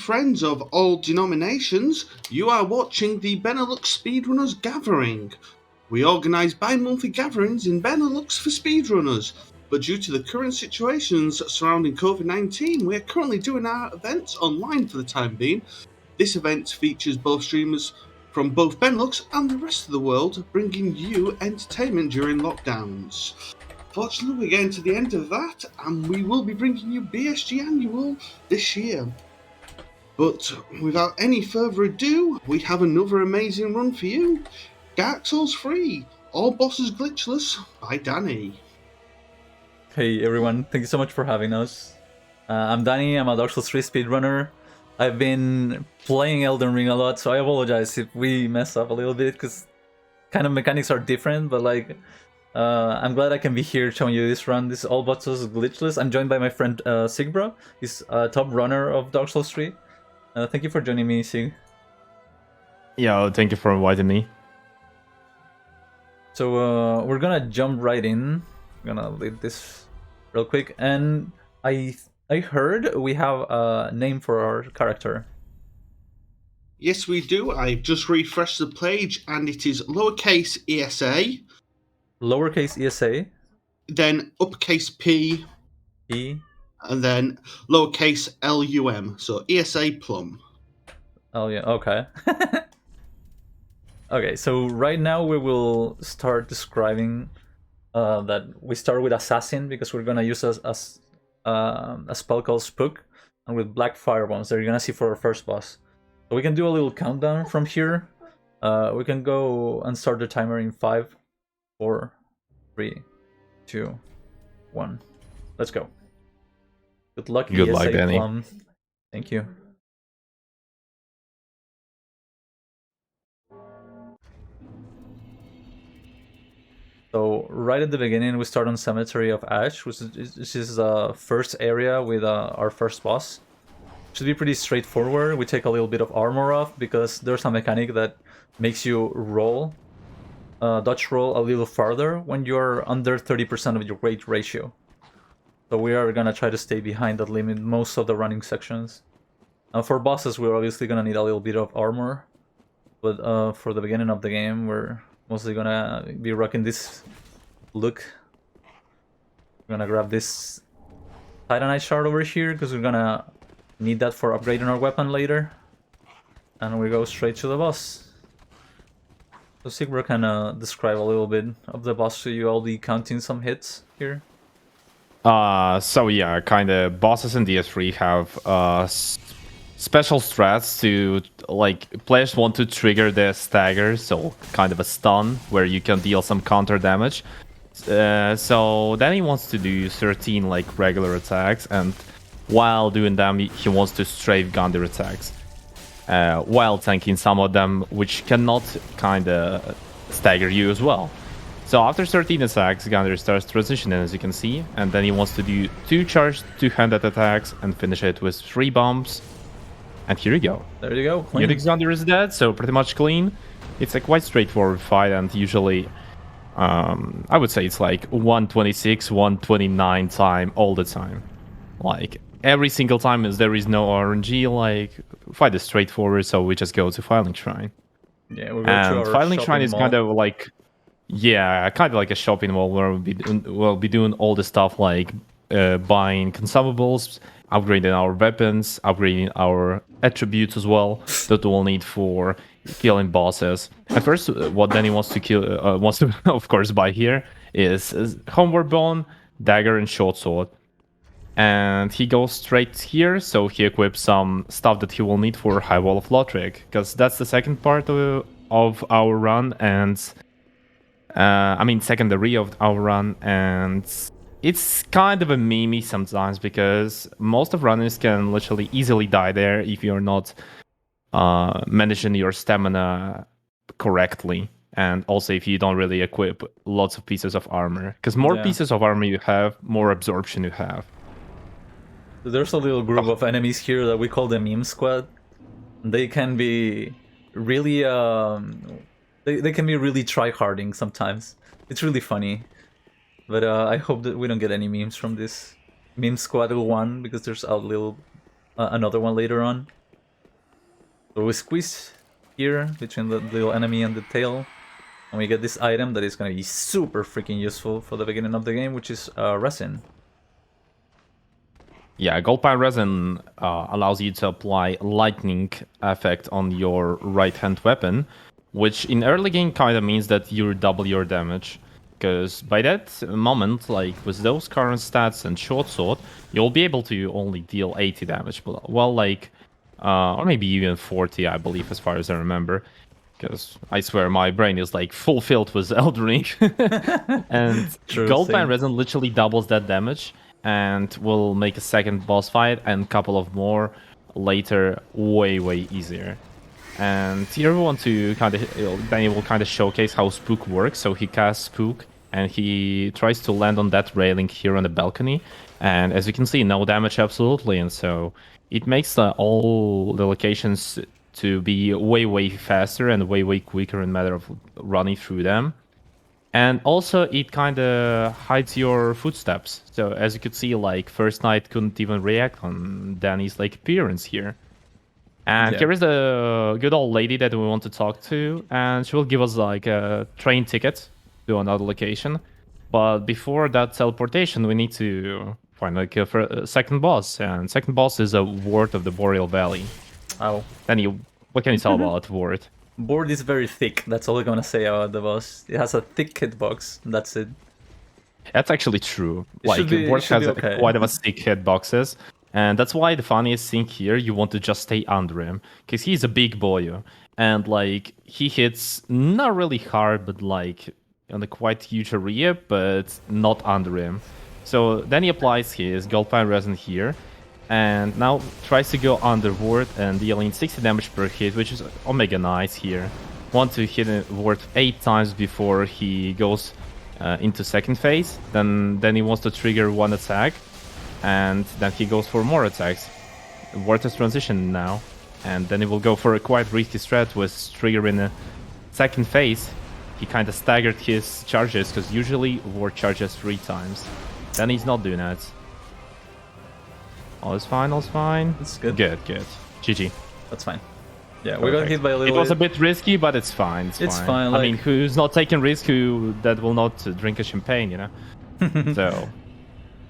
friends of all denominations. You are watching the Benelux Speedrunners Gathering. We organise bi-monthly gatherings in Benelux for speedrunners, but due to the current situations surrounding COVID-19, we are currently doing our events online for the time being. This event features both streamers from both Benelux and the rest of the world, bringing you entertainment during lockdowns. Fortunately, we're getting to the end of that, and we will be bringing you BSG Annual this year. But without any further ado, we have another amazing run for you. Dark Souls 3, All Bosses Glitchless by Danny. Hey everyone, thank you so much for having us. I'm Danny, I'm a Dark Souls 3 speedrunner. I've been playing Elden Ring a lot, so I apologize if we mess up a little bit, because kind of mechanics are different, but like, I'm glad I can be here showing you this run. This is All Bosses Glitchless. I'm joined by my friend Sigbra. He's a top runner of Dark Souls 3. Thank you for joining me, Sig. Yeah, thank you for inviting me. So we're gonna jump right in. I'm gonna leave this real quick, and I heard we have a name for our character. Yes, we do. I've just refreshed the page, and it is lowercase ESA. Lowercase ESA. Then uppercase P. E. And then lowercase LUM. So ESA Plum. Oh yeah, okay. Okay, so right now we will start describing that we start with Assassin, because we're gonna use a spell called Spook, and with black fire bombs that you're gonna see for our first boss. So we can do a little countdown from here. We can go and start the timer in 5, 4, 3, 2, 1. Let's go. Good luck, Good luck, Danny. Plum. Thank you. So right at the beginning, we start on Cemetery of Ash, which is the first area with our first boss. Should be pretty straightforward. We take a little bit of armor off, because there's a mechanic that makes you roll, dodge roll a little farther when you're under 30% of your weight ratio. So we are gonna try to stay behind that limit most of the running sections. For bosses, we're obviously gonna need a little bit of armor, but for the beginning of the game, we're mostly gonna be rocking this look. We're gonna grab this Titanite shard over here, because we're gonna need that for upgrading our weapon later. And we go straight to the boss. So Sigbra can describe a little bit of the boss to you. I'll be counting some hits here. So yeah, kind of bosses in DS3 have special strats to, like, players want to trigger the stagger, so kind of a stun where you can deal some counter damage. So then he wants to do 13 like regular attacks, and while doing them he wants to strafe gun their attacks, while tanking some of them, which cannot kind of stagger you as well. So after 13 attacks, Gunner starts transitioning, as you can see, and then he wants to do 2 charged, 2-handed attacks and finish it with 3 bombs. And here you go. There you go. Unix Gunner is dead, so pretty much clean. It's a quite straightforward fight, and usually, I would say it's like 126, 129 time all the time. Like, every single time there is no RNG, like, fight is straightforward, so we just go to Filing Shrine. Yeah, we'll go to our Filing Shrine is mall. kind of like... Yeah, kind of like a shopping mall where we'll be doing all the stuff like buying consumables, upgrading our weapons, upgrading our attributes as well that we'll need for killing bosses. At first, what Danny wants to of course buy here is Homeward Bone, Dagger, and Short Sword. And he goes straight here, so he equips some stuff that he will need for High Wall of Lothric, because that's the second part of our run, and secondary of our run, and it's kind of a meme sometimes, because most of runners can literally easily die there if you're not managing your stamina correctly, and also if you don't really equip lots of pieces of armor, because more pieces of armor you have, more absorption you have. There's a little group of enemies here that we call the meme squad. They can be really they can be really try-harding sometimes. It's really funny. But I hope that we don't get any memes from this meme squad 1, because there's a little another one later on. So we squeeze here between the little enemy and the tail, and we get this item that is going to be super freaking useful for the beginning of the game, which is resin. Yeah, gold pine resin allows you to apply lightning effect on your right hand weapon, which in early game kind of means that you double your damage. Because by that moment, like with those current stats and short sword, you'll be able to only deal 80 damage. Well, like, or maybe even 40, I believe, as far as I remember. Because I swear my brain is like full filled with Elden Ring. And True, gold same. pine resin literally doubles that damage and will make a second boss fight and a couple of more later way easier. And here we want to kind of, Danny will kind of showcase how Spook works. So he casts Spook and he tries to land on that railing here on the balcony. And as you can see, no damage absolutely. And so it makes all the locations to be way faster and way quicker in matter of running through them. And also it kind of hides your footsteps. So as you could see, like First Knight couldn't even react on Danny's like appearance here. And here is the good old lady that we want to talk to, and she will give us like a train ticket to another location. But before that teleportation, we need to find like a second boss, and second boss is a ward of the Boreal Valley. Oh. Danny, what can you tell about ward? Board is very thick, that's all I'm gonna say about the boss. It has a thick hitbox, that's it. That's actually true. Ward has okay. Quite of a thick hitboxes. And that's why the funniest thing here, you want to just stay under him. Because he's a big boy. And like, he hits not really hard, but like on a quite huge area, but not under him. So then he applies his gold pine resin here. And now tries to go underward and dealing 60 damage per hit, which is omega nice here. Want to hit a ward 8 times before he goes into second phase. Then he wants to trigger one attack. And then he goes for more attacks. Ward has transition now. And then he will go for a quite risky strat with trigger in a second phase. He kind of staggered his charges, because usually Ward charges 3 times. Then he's not doing that. All is fine, all's fine. That's good. Good. GG. That's fine. Yeah, we got hit by a little. It was a bit risky, but it's fine. It's fine. Like... I mean, who's not taking risk, that will not drink a champagne, you know? So...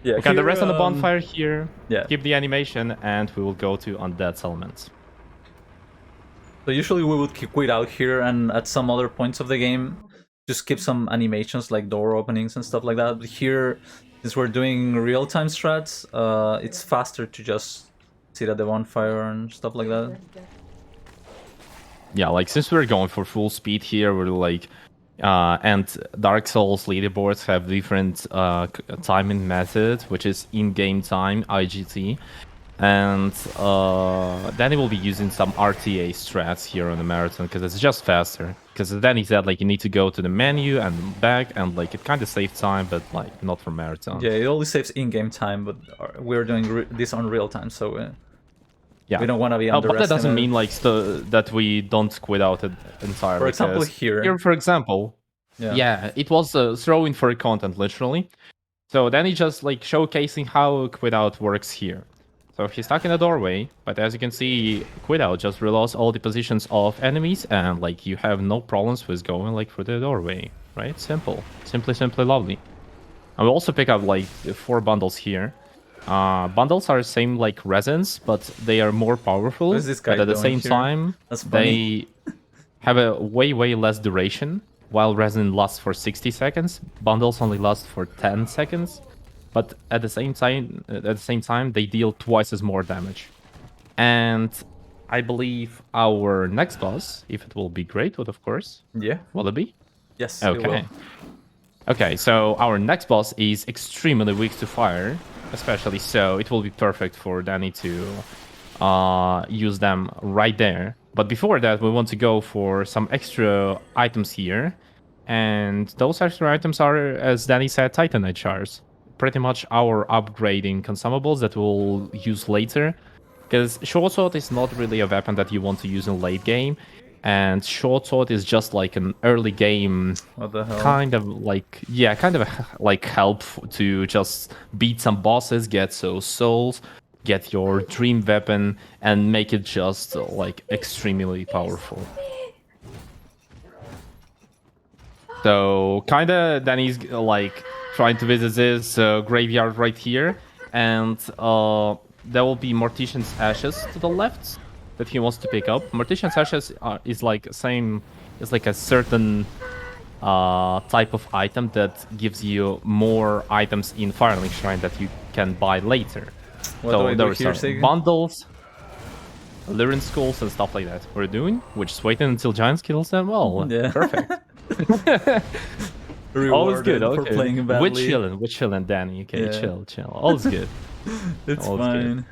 Yeah, we can rest on the bonfire here, yeah. Keep the animation, and we will go to Undead Settlement. So usually we would quit out here, and at some other points of the game, just keep some animations like door openings and stuff like that. But here, since we're doing real-time strats, it's faster to just sit at the bonfire and stuff like that. Yeah, like since we're going for full speed here, we're like... and Dark Souls leaderboards have different timing method, which is in-game time, IGT. And then he will be using some RTA strats here on the marathon, because it's just faster. Because then he said like you need to go to the menu and back, and like it kind of saves time, but like not for marathon. Yeah, it only saves in-game time, but we're doing this on real time, so yeah, we don't want to be underestimated. But that doesn't mean like that we don't quit out entirely. For example, here, for example, yeah, it was throwing for content literally. So then he just like showcasing how quit out works here. So he's stuck in a doorway, but as you can see, quit out just reloads all the positions of enemies, and like you have no problems with going like through the doorway, right? Simply lovely. And we also pick up like 4 bundles here. Bundles are the same like resins, but they are more powerful. What is this guy but at the same here? time, they have a way less duration. While resin lasts for 60 seconds, bundles only last for 10 seconds. But at the same time, they deal twice as more damage. And I believe our next boss, if it will be great, would of course. Yeah. Will it be? Yes. Okay. It will. Okay, so our next boss is extremely weak to fire, especially so it will be perfect for Danny to use them right there. But before that, we want to go for some extra items here. And those extra items are, as Danny said, Titanite shards. Pretty much our upgrading consumables that we'll use later. Because short sword is not really a weapon that you want to use in late game. And short sword is just like an early game what the hell? kind of like help to just beat some bosses, get those souls. get your dream weapon and make it just like extremely powerful. So kinda Danny's like trying to visit this graveyard right here, and there will be Mortician's Ashes to the left that he wants to pick up. Mortician's Ashes is like a certain type of item that gives you more items in Firelink Shrine that you can buy later. What so do I do there are here, some Sig? bundles, Lyran Skulls, and stuff like that. We're doing. We're just waiting until Giants kills them. Well, Yeah. perfect. Always good. For Okay. playing badly. We're chilling, Danny. Okay, Yeah. chill. All's good. It's All's good. fine.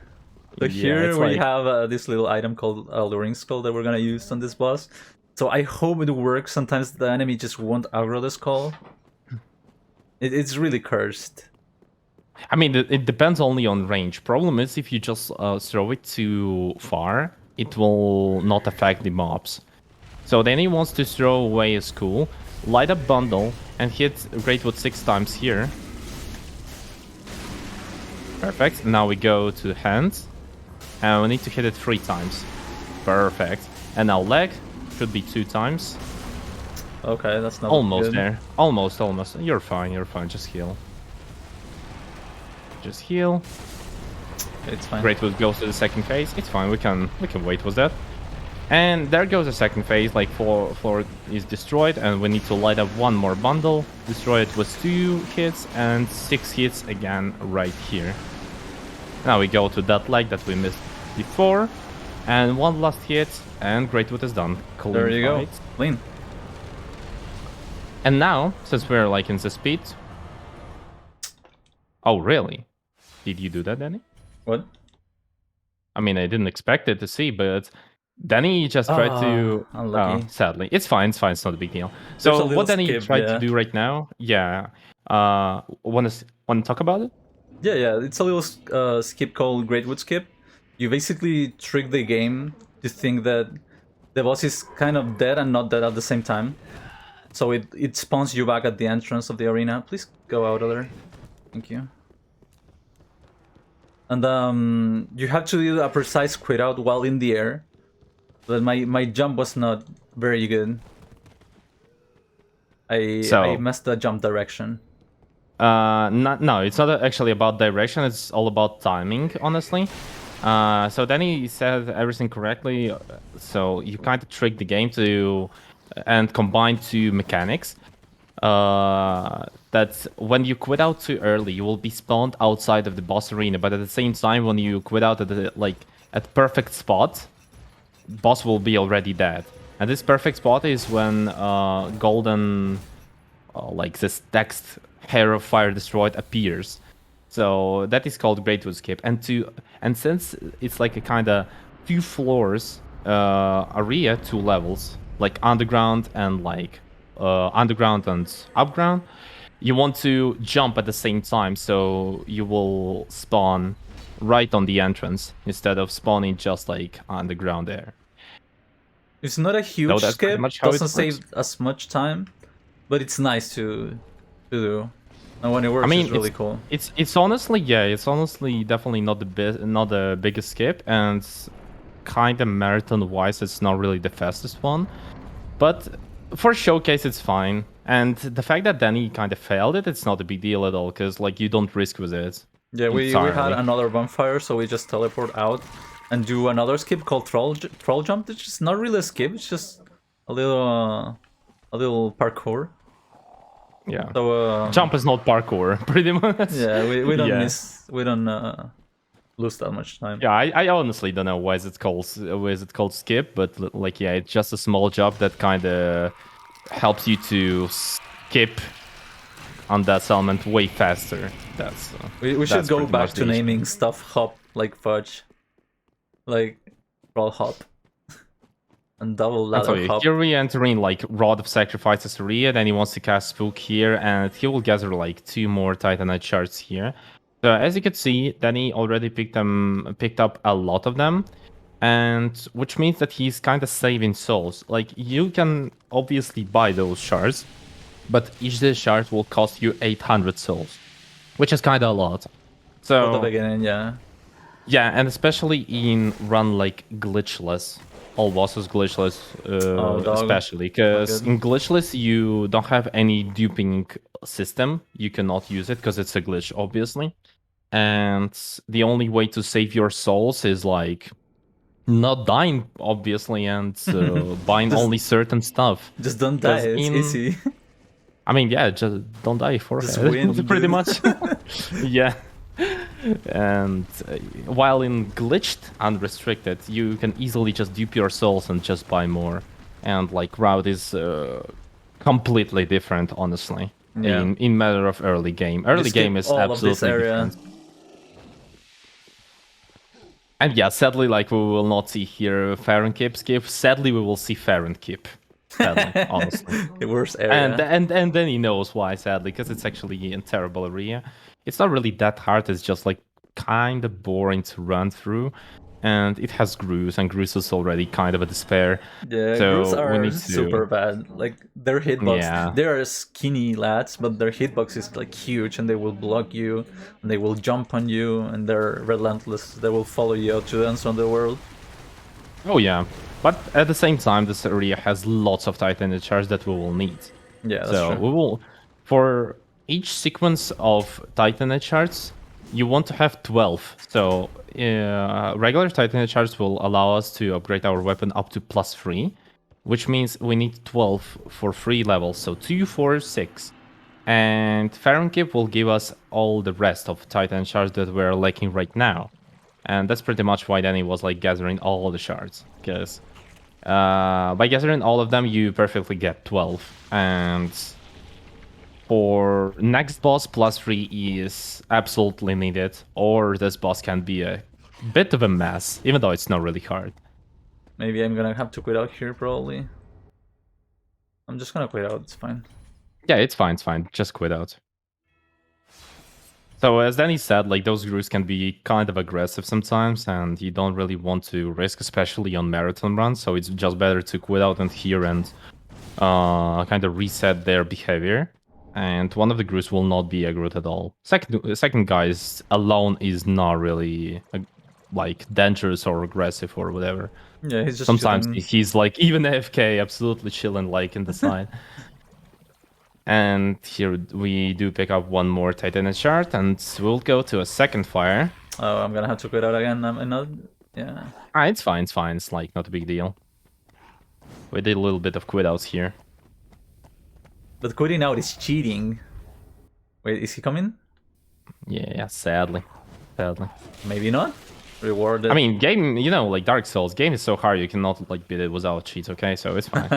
So Yeah, here it's we like- have this little item called Luring Skull that we're gonna use on this boss. So I hope it works. Sometimes the enemy just won't aggro the skull. It's really cursed. I mean, it depends only on range. Problem is, if you just throw it too far, it will not affect the mobs. So then he wants to throw away his skull, light up bundle, and hit Greatwood 6 times here. Perfect. Now we go to hands, and we need to hit it 3 times. Perfect. And now leg should be 2 times. Okay, that's not Almost good. there. Almost. You're fine. Just heal. Just heal. It's fine. Greatwood goes to the second phase. It's fine. We can wait. Was that? And there goes the second phase. Like floor is destroyed, and we need to light up one more bundle. Destroy it with 2 hits and 6 hits again right here. Now we go to that leg that we missed before, and one last hit, and Greatwood is done. Clean There you fight. go. Clean. And now, since we're like in the speed. Oh really? Did you do that, Danny? What? I mean, I didn't expect it to see, but Danny just tried to. Unlucky. Oh, sadly, it's fine. It's a big deal. There's a So little what Danny skip, tried yeah. to do right now? Yeah. Want to talk about it? Yeah. It's a little skip called Greatwood Skip. You basically trick the game to think that the boss is kind of dead and not dead at the same time. So it spawns you back at the entrance of the arena. Please go out of there. Thank you. And you have to do a precise quit out while in the air. But my jump was not very good. I messed the jump direction. No, it's not actually about direction. It's all about timing, honestly. So Danny said everything correctly. So you kind of trick the game to and combine 2 mechanics. That when you quit out too early, you will be spawned outside of the boss arena. But at the same time, when you quit out at perfect spot, boss will be already dead. And this perfect spot is when golden, like this text Hair of Fire Destroyed appears. So that is called Greatwood Skip. And since it's like a kind of 2 floors area, 2 levels, like underground and like underground and upground, you want to jump at the same time, so you will spawn right on the entrance instead of spawning just like underground there. It's not a huge that's pretty skip, much how it doesn't works. save as much time, but it's nice to do. And when it works, I mean, it's really cool. It's honestly definitely not the biggest skip, and kind of marathon wise, it's not really the fastest one, but for showcase it's fine. And the fact that Danny kind of failed it's not a big deal at all, because like you don't risk with it. Yeah, we entirely. had another bonfire, so we just teleport out and do another skip called Troll Jump. It's just not really a skip, it's just a little parkour. Yeah. So Jump is not parkour, pretty much. yeah, we don't Yeah. we don't lose that much time. Yeah, I honestly don't know why is it called skip, but like yeah, it's just a small job that kind of helps you to skip on that element way faster. That's We should that's go pretty back much to the issue. naming stuff hop like fudge, like roll hop, and double And ladder so hop. here we entering like Rod of Sacrifices area, then he wants to cast Spook here, and he will gather like 2 more Titanite shards here. So as you can see, Danny already picked up a lot of them, and which means that he's kind of saving souls. Like you can obviously buy those shards, but each shard will cost you 800 souls, which is kind of a lot. At the So beginning, yeah. Yeah, and especially in run like glitchless. All bosses glitchless, Dog. especially Not because good. in glitchless you don't have any duping system. You cannot use it because it's a glitch, obviously. And the only way to save your souls is like not dying, obviously, and buying Just only certain stuff. just don't die. Because It's in, easy. I mean, yeah, just don't die Just forehead, win, pretty dude. much. Yeah. And while in glitched unrestricted, you can easily just dupe your souls and just buy more. And like route is completely different, honestly. Yeah. In matter of early game, You early skip game is all of this absolutely area. different. And yeah, sadly, like we will not see here Farron Kip skip. Sadly, we will see Farron Kip. Sadly, honestly. The worst area. And then he knows why, sadly, because it's actually a terrible area. It's not really that hard. It's just like kind of boring to run through, and it has grooves, and grooves is already kind of a despair. Yeah, grooves So we are need super to, bad. Like their hitbox, yeah. they are skinny lads, but their hitbox is like huge, and they will block you, and they will jump on you, and they're relentless. They will follow you out to the ends of the world. Oh yeah, but at the same time, this area has lots of Titan charge that we will need. Yeah, that's So true. we will, for each sequence of Titan charts, you want to have 12. So regular Titan charts will allow us to upgrade our weapon up to +3, which means we need 12 for 3 levels. So 2, 4, 6. And Fahrenheit will give us all the rest of Titan shards that we're lacking right now. And that's pretty much why Danny was like gathering all the shards. Because by gathering all of them, you perfectly get 12. And for next boss, +3 is absolutely needed. Or this boss can be a bit of a mess, even though it's not really hard. Maybe I'm gonna have to quit out here, probably. I'm just gonna quit out, it's fine. Yeah, it's fine, it's fine. Just quit out. So as Danny said, like those grooves can be kind of aggressive sometimes, and you don't really want to risk, especially on marathon runs. So it's just better to quit out and here and kind of reset their behavior. And one of the grooves will not be aggroed at all. Second guys alone is not really like dangerous or aggressive or whatever. Yeah, he's just Sometimes chilling. he's like even AFK, absolutely chilling like in the side. And here we do pick up one more Titanus shard, and we'll go to a second fire. Oh, I'm gonna have to quit out again. I'm not. Yeah. Ah, it's fine, it's fine. It's like not a big deal. We did a little bit of quit outs here. But quitting out is cheating. Wait, is he coming? Yeah, sadly. Sadly. Maybe not. Rewarded. I mean, game, you know, like Dark Souls, game is so hard you cannot like beat it without cheats, okay? So it's fine.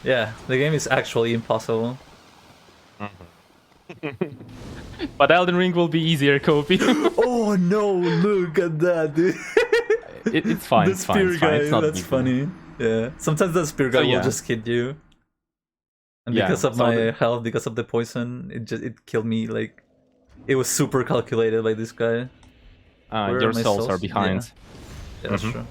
Yeah, the game is actually impossible. But Elden Ring will be easier, Kobe. Oh no, look at that, dude. It's fine, The it's fine, spear it's fine. guy, It's not that's big deal. funny. Yeah, sometimes the spear guy So, yeah. will just hit you. And Yeah, because of so my the- health, because of the poison, it killed me. Like, it was super calculated by this guy. Where your my souls are behind. Yeah, that's true.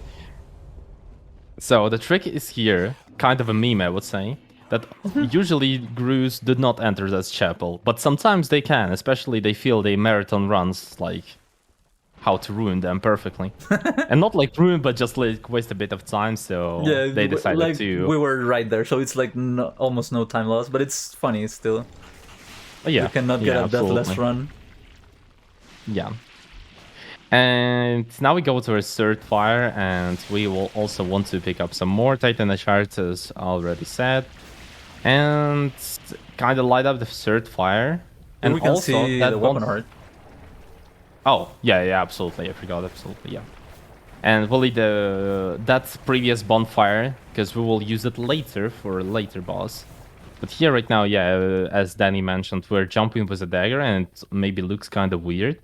So the trick is here, kind of a meme, I would say, that usually grooves do not enter this chapel, but sometimes they can, especially they feel they marathon runs, like how to ruin them perfectly. And not like ruin, but just like waste a bit of time, so Yeah, they decided like to... we were right there, so it's like almost no time loss, but it's funny still. yeah, You cannot get yeah, a deathless absolutely. run. Yeah. And now we go to our third fire, and we will also want to pick up some more Titan shards, as already said. And kind of light up the third fire. And we can also see that the one... weapon art. Oh, yeah, absolutely. I forgot, absolutely, yeah. And we'll lead that previous bonfire, because we will use it later for a later boss. But here right now, yeah, as Danny mentioned, we're jumping with a dagger, and it maybe looks kind of weird.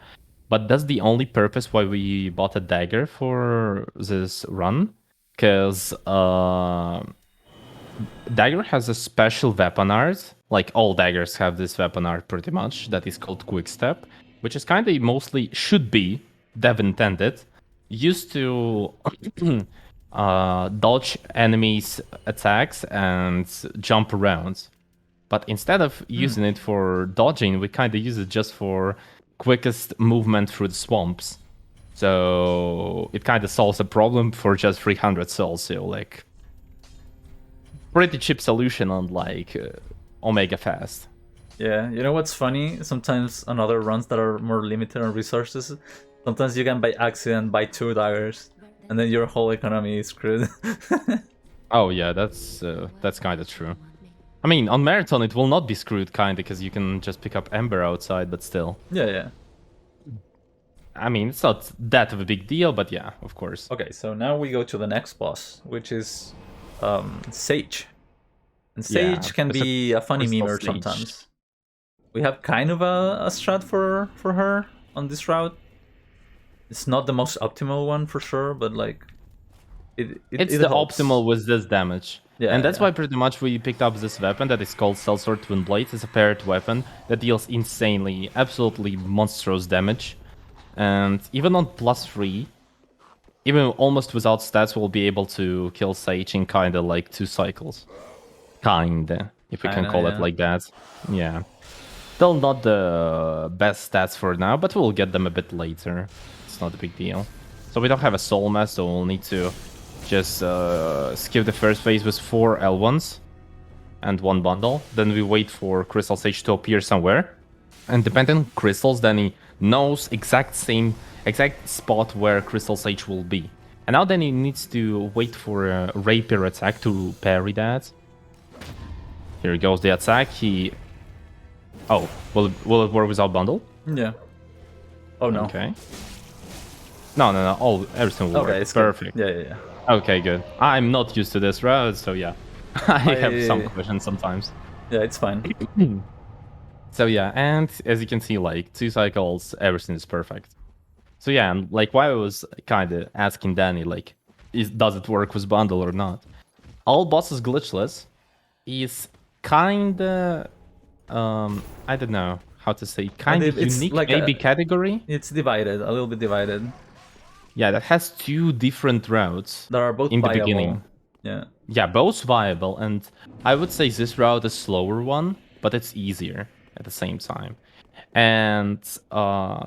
But that's the only purpose why we bought a dagger for this run. Because dagger has a special weapon art. Like all daggers have this weapon art pretty much. That is called Quick Step. Which is kind of mostly, should be, dev intended, used to dodge enemies' attacks and jump around. But instead of using it for dodging, we kind of use it just for quickest movement through the swamps. So it kind of solves a problem for just 300 souls. So like, pretty cheap solution on like Omega Fast. Yeah, you know what's funny? Sometimes on other runs that are more limited on resources, sometimes you can by accident buy 2 daggers, and then your whole economy is screwed. Oh yeah, that's kind of true. I mean, on Marathon it will not be screwed kind of because you can just pick up Ember outside, but still. Yeah. I mean, it's not that of a big deal, but yeah, of course. Okay, so now we go to the next boss, which is Sage. And Yeah, Sage can it's a be a funny crystal memer sage. sometimes. We have kind of a strat for her on this route. It's not the most optimal one for sure, but like it's it the helps. optimal with this damage. Yeah, and that's yeah. why pretty much we picked up this weapon that is called Sellsword Twin Blades. It's a paired weapon that deals insanely, absolutely monstrous damage. And even on +3, even almost without stats, we'll be able to kill Sage in kinda like 2 cycles. Kinda, if we can call it like that. Yeah. Still not the best stats for now, but we'll get them a bit later. It's not a big deal. So we don't have a soul mass, so we'll need to just skip the first phase with 4 L1s and 1 bundle. Then we wait for Crystal Sage to appear somewhere. And depending on crystals, then he knows exact spot where Crystal Sage will be. And now then he needs to wait for a Rapier attack to parry that. Here goes the attack. Oh, will it work without bundle? Yeah. Oh no. Okay. No. Everything will work. It's perfect. Good. Yeah. Okay, good. I'm not used to this route, so yeah. I have some questions sometimes. Yeah, it's fine. So yeah, and as you can see, like 2 cycles, everything is perfect. So yeah, and like why I was kind of asking Danny, like, does it work with bundle or not? All bosses glitchless is kind of, I don't know how to say, kind of unique like maybe category. It's divided, a little bit divided. Yeah, that has 2 different routes that are both in viable. the beginning. Yeah, both viable, and I would say this route is slower one, but it's easier at the same time. And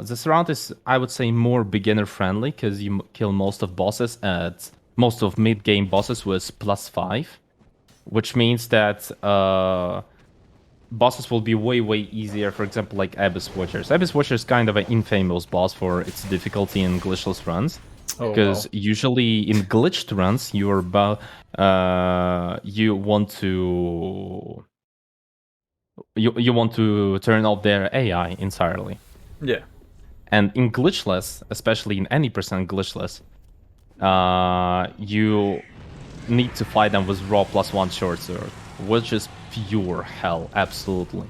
this round is, I would say, more beginner friendly because you kill most of mid-game bosses with +5, which means that bosses will be way easier. For example, like Abyss Watchers. Abyss Watcher is kind of an infamous boss for its difficulty in glitchless runs. Because usually in glitched runs, you want to turn off their AI entirely. Yeah. And in glitchless, especially in any percent glitchless, you need to fight them with raw +1 short sword, which is pure hell, absolutely.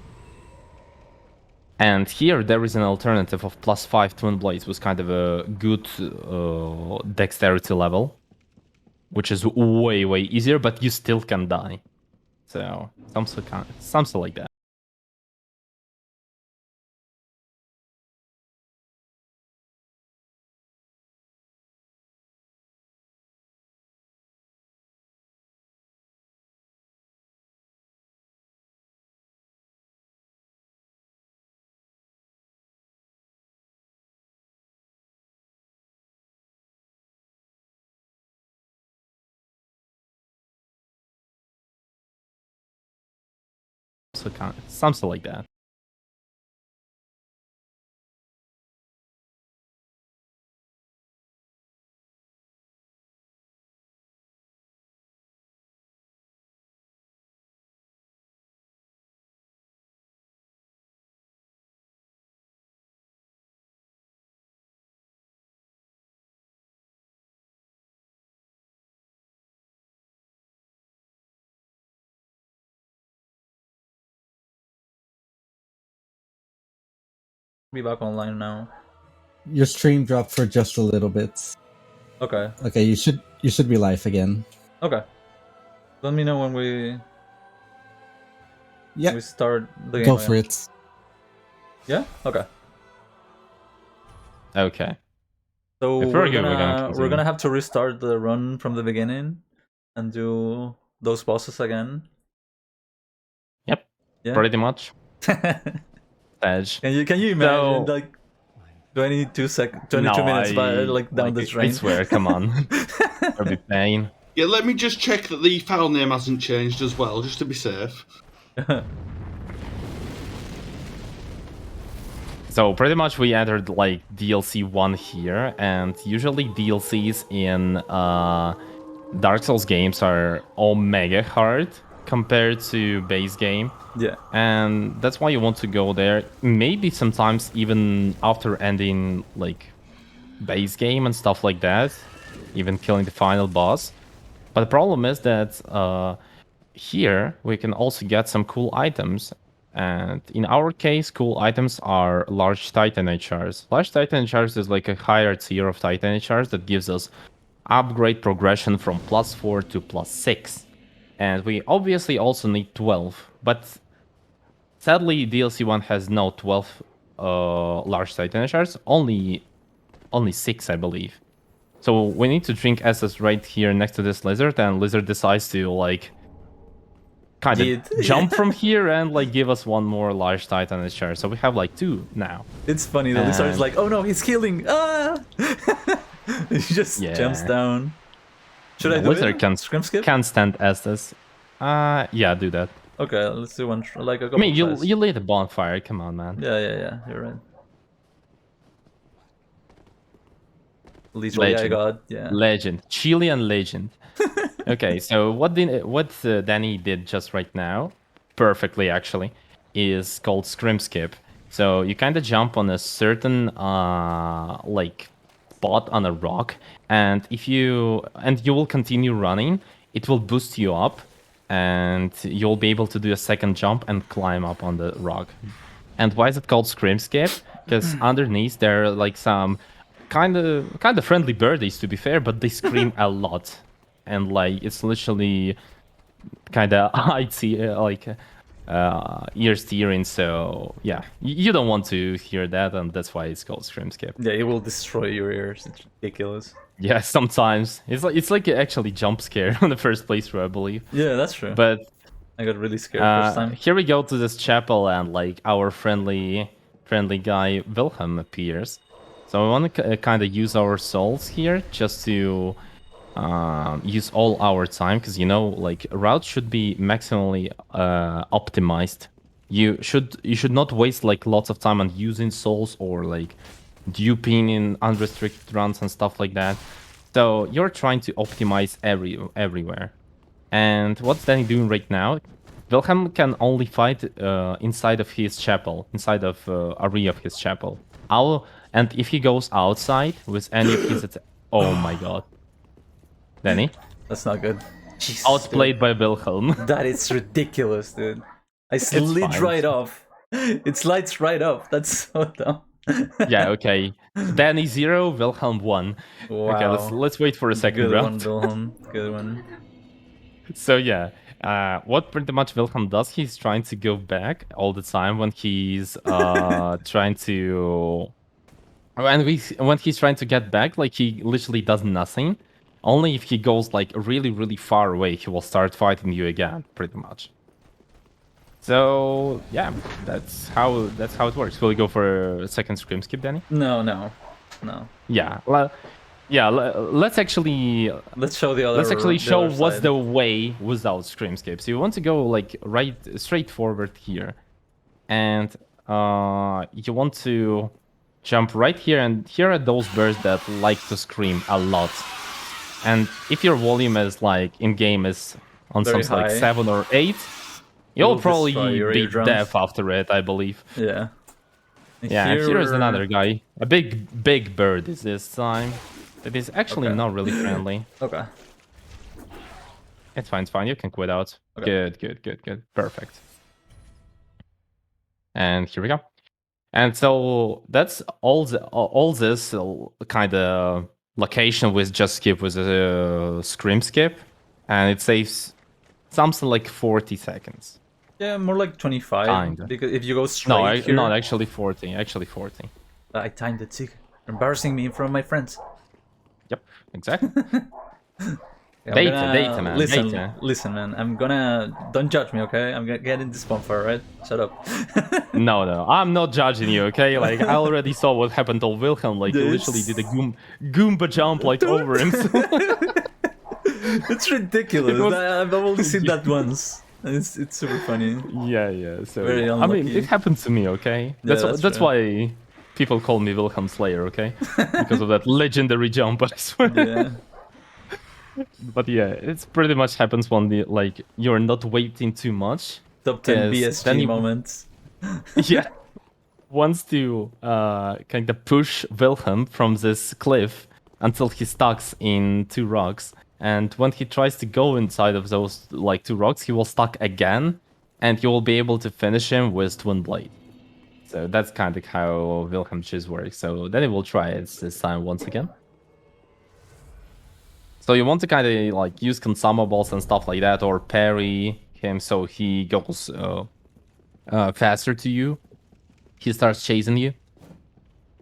And here there is an alternative of +5 Twin Blades with kind of a good dexterity level, which is way easier, but you still can die. So something like that. Something like that. Be back online now. Your stream dropped for just a little bit. Okay. Okay, you should be live again. Okay. Let me know when we start the game. Go for it. Yeah? Okay. Okay. So we're gonna have to restart the run from the beginning and do those bosses again. Yep. Yeah. Pretty much. Edge. Can you imagine like 22 minutes, but like down the train. I swear, come on. That'll be pain. Yeah, let me just check that the file name hasn't changed as well, just to be safe. So pretty much we entered like DLC 1 here, and usually DLCs in Dark Souls games are all mega hard compared to base game. Yeah. And that's why you want to go there. Maybe sometimes even after ending like base game and stuff like that, even killing the final boss. But the problem is that here we can also get some cool items. And in our case, cool items are large Titanite shards. Large Titanite shards is like a higher tier of Titanite shards that gives us upgrade progression from +4 to +6. And we obviously also need 12. But sadly, DLC 1 has no 12 large Titanite shards, only 6, I believe. So we need to drink SS right here next to this lizard, and lizard decides to like kind of jump from here and like give us one more large Titanite shard. So we have like 2 now. It's funny, the lizard's like, oh no, he's healing! Ah! He just jumps down. Should I do lizard it? Scrim skip? Can't stand SS. Yeah, do that. Okay, let's do one, like a couple I mean, tries. you lit a bonfire, come on, man. Yeah, you're right. Literally, I got, Legend. Chilean legend. Okay, so what Danny did just right now, perfectly actually, is called scrim skip. So you kind of jump on a certain like spot on a rock, and you will continue running. It will boost you up, and you'll be able to do a second jump and climb up on the rock. And why is it called scrim skip? Because underneath there are like some kind of friendly birdies, to be fair, but they scream a lot, and like it's literally kind of ear steering. So yeah, you don't want to hear that, and that's why it's called scrim skip. Yeah, it will destroy your ears. It's ridiculous. Yeah, sometimes it's like actually jump scare on the first playthrough, I believe. Yeah, that's true. But I got really scared first time. Here we go to this chapel, and like our friendly guy Wilhelm appears. So I want to kind of use our souls here just to use all our time, because you know, like routes should be maximally optimized. You should not waste like lots of time on using souls or like duping in unrestricted runs and stuff like that. So you're trying to optimize everywhere. And what's Danny doing right now? Wilhelm can only fight inside of his chapel, inside of area of his chapel. And if he goes outside with any of his oh my god. Danny? That's not good. Jesus, outplayed by Wilhelm. That is ridiculous, dude. I slid right off. It slides right off. That's so dumb. Yeah, okay. Danny 0, Wilhelm 1. Wow. Okay, let's wait for a second round. Good one, Wilhelm. Good one. So yeah, what pretty much Wilhelm does, he's trying to go back all the time when he's trying to... when he's trying to get back, like he literally does nothing. Only if he goes like really, really far away, he will start fighting you again, pretty much. So yeah, that's how it works. Will you go for a second scrim skip, Danny? No. Yeah, let's actually show the other. Let's actually show what's side. the way without scrim skip. So you want to go like straight forward here, and you want to jump right here, and here are those birds that like to scream a lot. And if your volume is like in game is on very something high, like 7 or 8, you'll probably be deaf after it, I believe. Yeah. Yeah, here is another guy. A big bird is this time. It is actually not really friendly. Okay. It's fine. You can quit out. Okay. Good. Perfect. And here we go. And so that's all this kind of location with just skip with a scrim skip, and it saves something like 40 seconds. Yeah, more like 25. Kinda. Because if you go straight here... No, actually 40. I timed it, too. Embarrassing me in front of my friends. Yep, exactly. I'm Data, gonna- data, man, Listen, data. listen, man. I'm gonna. Don't judge me, okay? I'm gonna get in this bonfire, right? Shut up. No, no, I'm not judging you, okay? Like, I already saw what happened to Wilhelm. Like, he literally did a Goomba jump, like, over himself. It's ridiculous. It was- I've only seen that once. It's super funny. Yeah. So, Very I mean, unlucky. it happened to me, okay? Yeah, That's that's true. why people call me Wilhelm Slayer, okay? Because of that legendary jump, I swear. Yeah. But yeah, it's pretty much happens when like you're not waiting too much. Top 10 'Cause then BSG you- moments. Yeah. Wants to kind of push Wilhelm from this cliff until he stucks in 2 rocks. And when he tries to go inside of those like 2 rocks, he will stuck again, and you will be able to finish him with Twin Blade. So that's kind of how Wilhelm Cheese works. So then he will try it this time once again. So you want to kind of like use consumables and stuff like that, or parry him so he goes faster to you. He starts chasing you,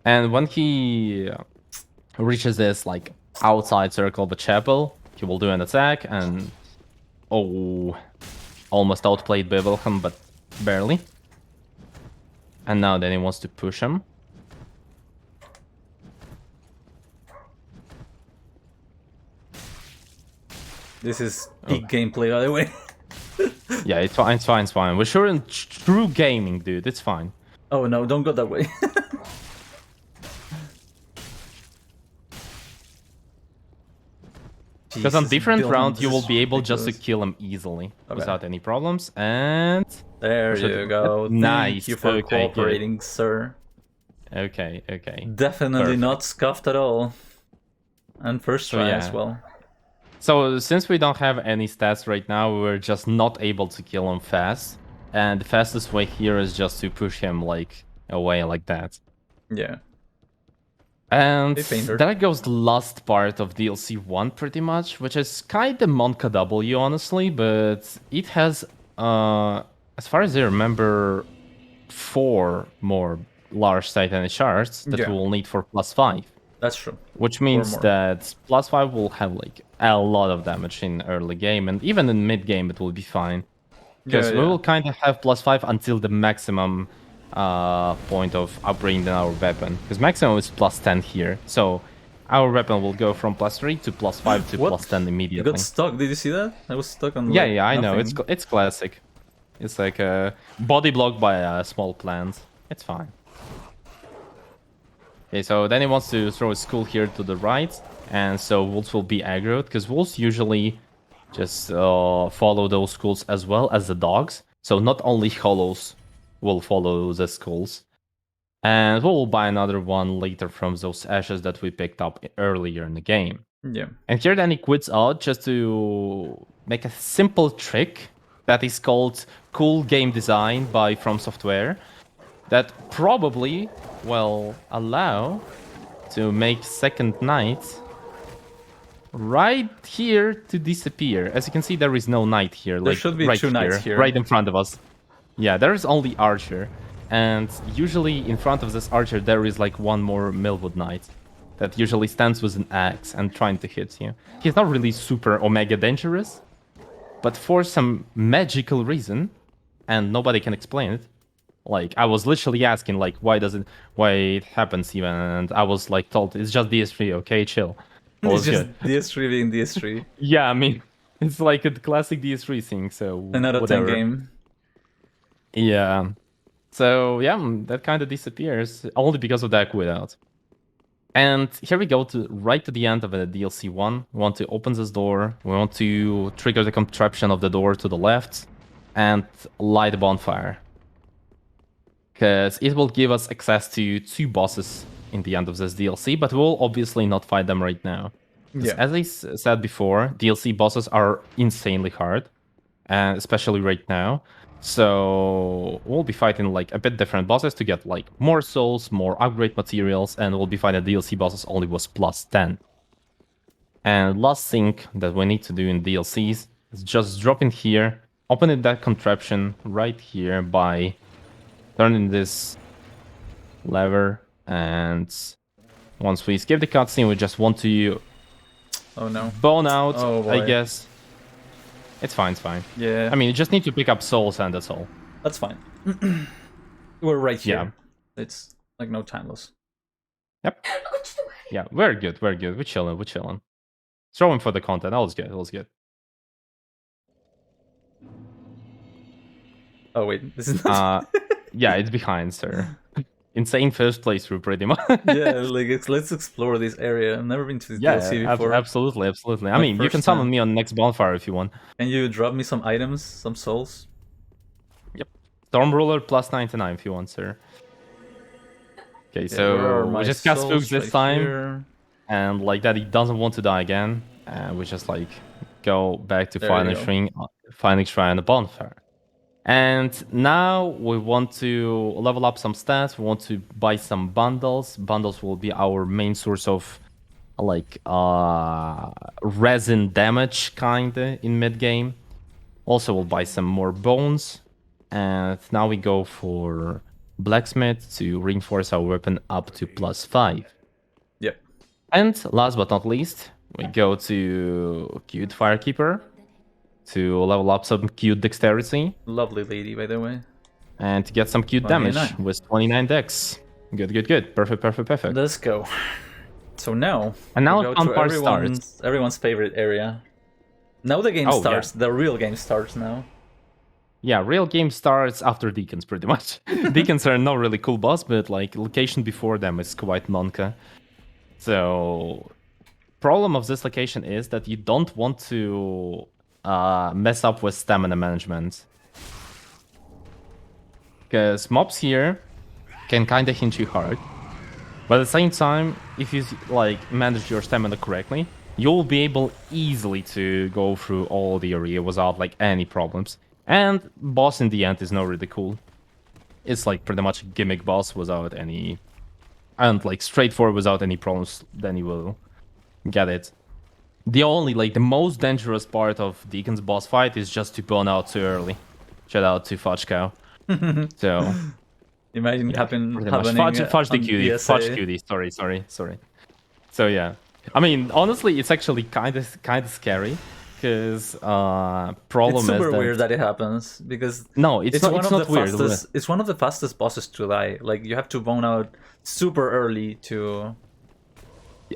and when he reaches this like outside circle of the chapel, he will do an attack, and almost outplayed by Wilhelm, but barely. And now then he wants to push him. This is peak gameplay, by the way. Yeah, it's fine, it's fine, it's fine. We're sure in true gaming, dude. It's fine. Oh no, don't go that way. Because on Jesus, different Dylan, rounds, you this will is be able just to ridiculous. kill him easily Okay. without any problems. And There Should- you go. Nice. Thank you for Okay, good. cooperating, sir. okay. Definitely Perfect. not scuffed at all. And first So, try yeah. as well. So since we don't have any stats right now, we're just not able to kill him fast. And the fastest way here is just to push him like away like that. Yeah. And Hey, Painter. that goes the last part of DLC 1 pretty much, which is kind of Monka W honestly, but it has, as far as I remember, 4 more large Titanic shards that Yeah. we will need for +5. That's true. Which means more. that +5 will have like a lot of damage in early game, and even in mid game it will be fine. Because we will kind of have +5 until the maximum point of upgrading our weapon. Because maximum is +10 here, so our weapon will go from +3 to +5 to What? +10 You immediately. got stuck. Did you see that? I was stuck on. Yeah, like, I know. nothing. It's classic. It's like a body blocked by a small plant. It's fine. Okay, so then he wants to throw a skull here to the right, and so wolves will be aggroed, because wolves usually just follow those skulls as well as the dogs. So not only hollows will follow the skulls. And we'll buy another one later from those ashes that we picked up earlier in the game. Yeah. And here then he quits out just to make a simple trick that is called Cool Game Design by From Software that probably will allow to make Second Night right here to disappear. As you can see, there is no knight here. There like should be right 2 knights here. right in front of us. Yeah, there is only Archer. And usually in front of this Archer, there is like one more Millwood Knight that usually stands with an axe and trying to hit you. He's not really super Omega dangerous, but for some magical reason, and nobody can explain it, like I was literally asking like why it happens even, and I was like told it's just DS3, okay, chill. All It's is just good. DS3 being DS3. Yeah, I mean it's like a classic DS3 thing, so Another 10 whatever. game. Yeah. So yeah, that kind of disappears only because of that quit out. And here we go to right to the end of the DLC 1. We want to open this door. We want to trigger the contraption of the door to the left and light a bonfire. Because it will give us access to 2 bosses in the end of this DLC, but we'll obviously not fight them right now. 'Cause Yeah. as I said before, DLC bosses are insanely hard, and especially right now. So we'll be fighting like a bit different bosses to get like more souls, more upgrade materials, and we'll be fighting DLC bosses only with +10. And last thing that we need to do in DLCs is just drop in here, opening that contraption right here by turning this lever, and once we skip the cutscene, we just want to Oh no. bone out, Oh, I boy. guess. It's fine, it's fine. Yeah. I mean, you just need to pick up souls and that's all. That's fine. We're right here. Yeah. It's like no time loss. Yep. Yeah, very good, very good. We're chilling, we're chilling. Throwing for the content. That was good, that was good. Oh wait, this is not. Yeah, it's behind, sir. Insane first playthrough, pretty much. Yeah, like let's explore this area. I've never been to the DLC before. Absolutely, absolutely. I My mean, you can first summon time. me on next bonfire if you want. Can you drop me some items, some souls? Yep. Storm Ruler plus 99 if you want, sir. Okay, Yeah, where are so my we just cast souls? Spooks this Right time, here. and like that, he doesn't want to die again. And we just like go back to There you finding shrine the bonfire. And now we want to level up some stats. We want to buy some bundles. Bundles will be our main source of like resin damage kinda in mid game. Also, we'll buy some more bones. And now we go for blacksmith to reinforce our weapon up to +5. Yep. And last but not least, we go to cute firekeeper to level up some cute dexterity Lovely lady, by the way. and to get some cute damage 29. with 29 dex. Good, good, good. Perfect, perfect, perfect. Let's go. So now, And now we go fun to part starts. everyone's favorite area. Now the game Oh, starts. The real game starts now. Yeah, real game starts after Deacons, pretty much. Deacons are not really cool boss, but like location before them is quite nonca. So, problem of this location is that you don't want to mess up with stamina management. Because mobs here can kind of hit you hard. But at the same time, if you like manage your stamina correctly, you'll be able easily to go through all the area without like any problems. And boss in the end is not really cool. It's like pretty much a gimmick boss without any... And like straightforward without any problems, then you will get it. The only, like the most dangerous part of Deacon's boss fight is just to burn out too early. Shout out to Fudge Cow. So... Imagine happening Fudge the on cutie. BSA. Fudge cutie. Sorry. So yeah, I mean, honestly, it's actually kind of scary because problem It's super is that weird that it happens because no, it's not weird. fastest. It's one of the fastest bosses to die. Like you have to bone out super early to.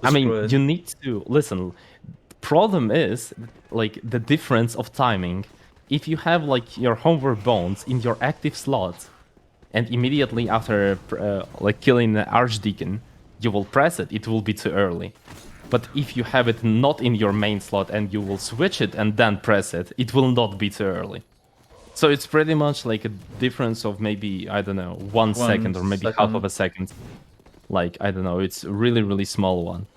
I mean, screw it. you need to listen. Problem is like the difference of timing. If you have like your homeward bones in your active slot, and immediately after like killing the Archdeacon, you will press it, it will be too early. But if you have it not in your main slot and you will switch it and then press it, it will not be too early. So it's pretty much like a difference of maybe, I don't know, 1 second or maybe half of a second. Like, I don't know, it's a really, really small one.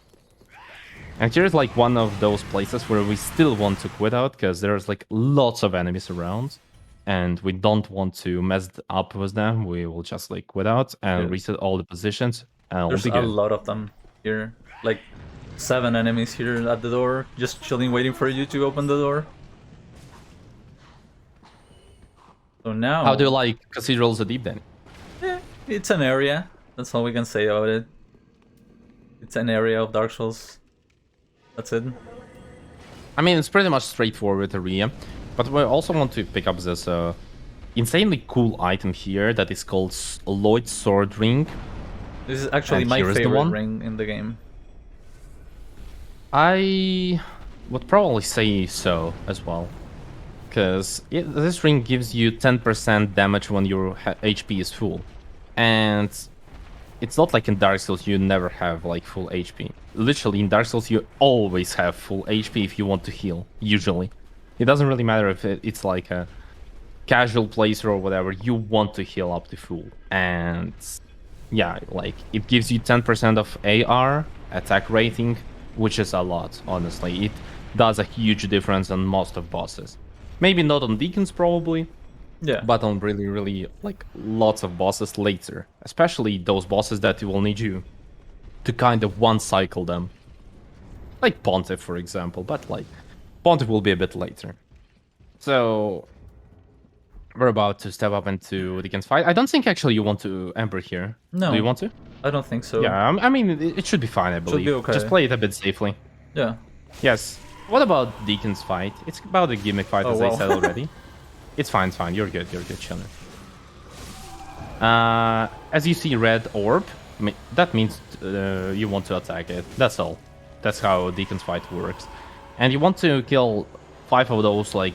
And here's like one of those places where we still want to quit out because there's like lots of enemies around. And we don't want to mess up with them. We will just like quit out and reset all the positions. And There's we'll be a good. lot of them here. Like 7 enemies here at the door, just chilling, waiting for you to open the door. So now, How do you like Cathedrals of Deep then? it's an area. That's all we can say about it. It's an area of Dark Souls. That's it. I mean, it's pretty much straightforward area. But we also want to pick up this insanely cool item here that is called Lloyd's Sword Ring. This is actually And my here is the favorite one. ring in the game. I would probably say so as well. Because this ring gives you 10% damage when your HP is full. And it's not like in Dark Souls you never have like full HP. Literally in Dark Souls you always have full HP if you want to heal, usually. It doesn't really matter if it's like a casual playthrough or whatever, you want to heal up to full. And yeah, like it gives you 10% of AR, attack rating, which is a lot, honestly. It does a huge difference on most of bosses. Maybe not on Deacons probably, Yeah. but on really, really like lots of bosses later. Especially those bosses that will need you to kind of one-cycle them. Like Pontiff, for example, but like Pontiff will be a bit later. So we're about to step up into Deacon's fight. I don't think actually you want to Ember here. No. Do you want to? I don't think so. Yeah, I mean, it should be fine, I believe. be okay. Just play it a bit safely. Yeah. Yes. What about Deacon's fight? It's about a gimmick fight, Oh, as wow. I said already. It's fine, it's fine. You're good, chilling. As you see red orb, that means you want to attack it. That's all. That's how Deacon's fight works. And you want to kill 5 of those, like,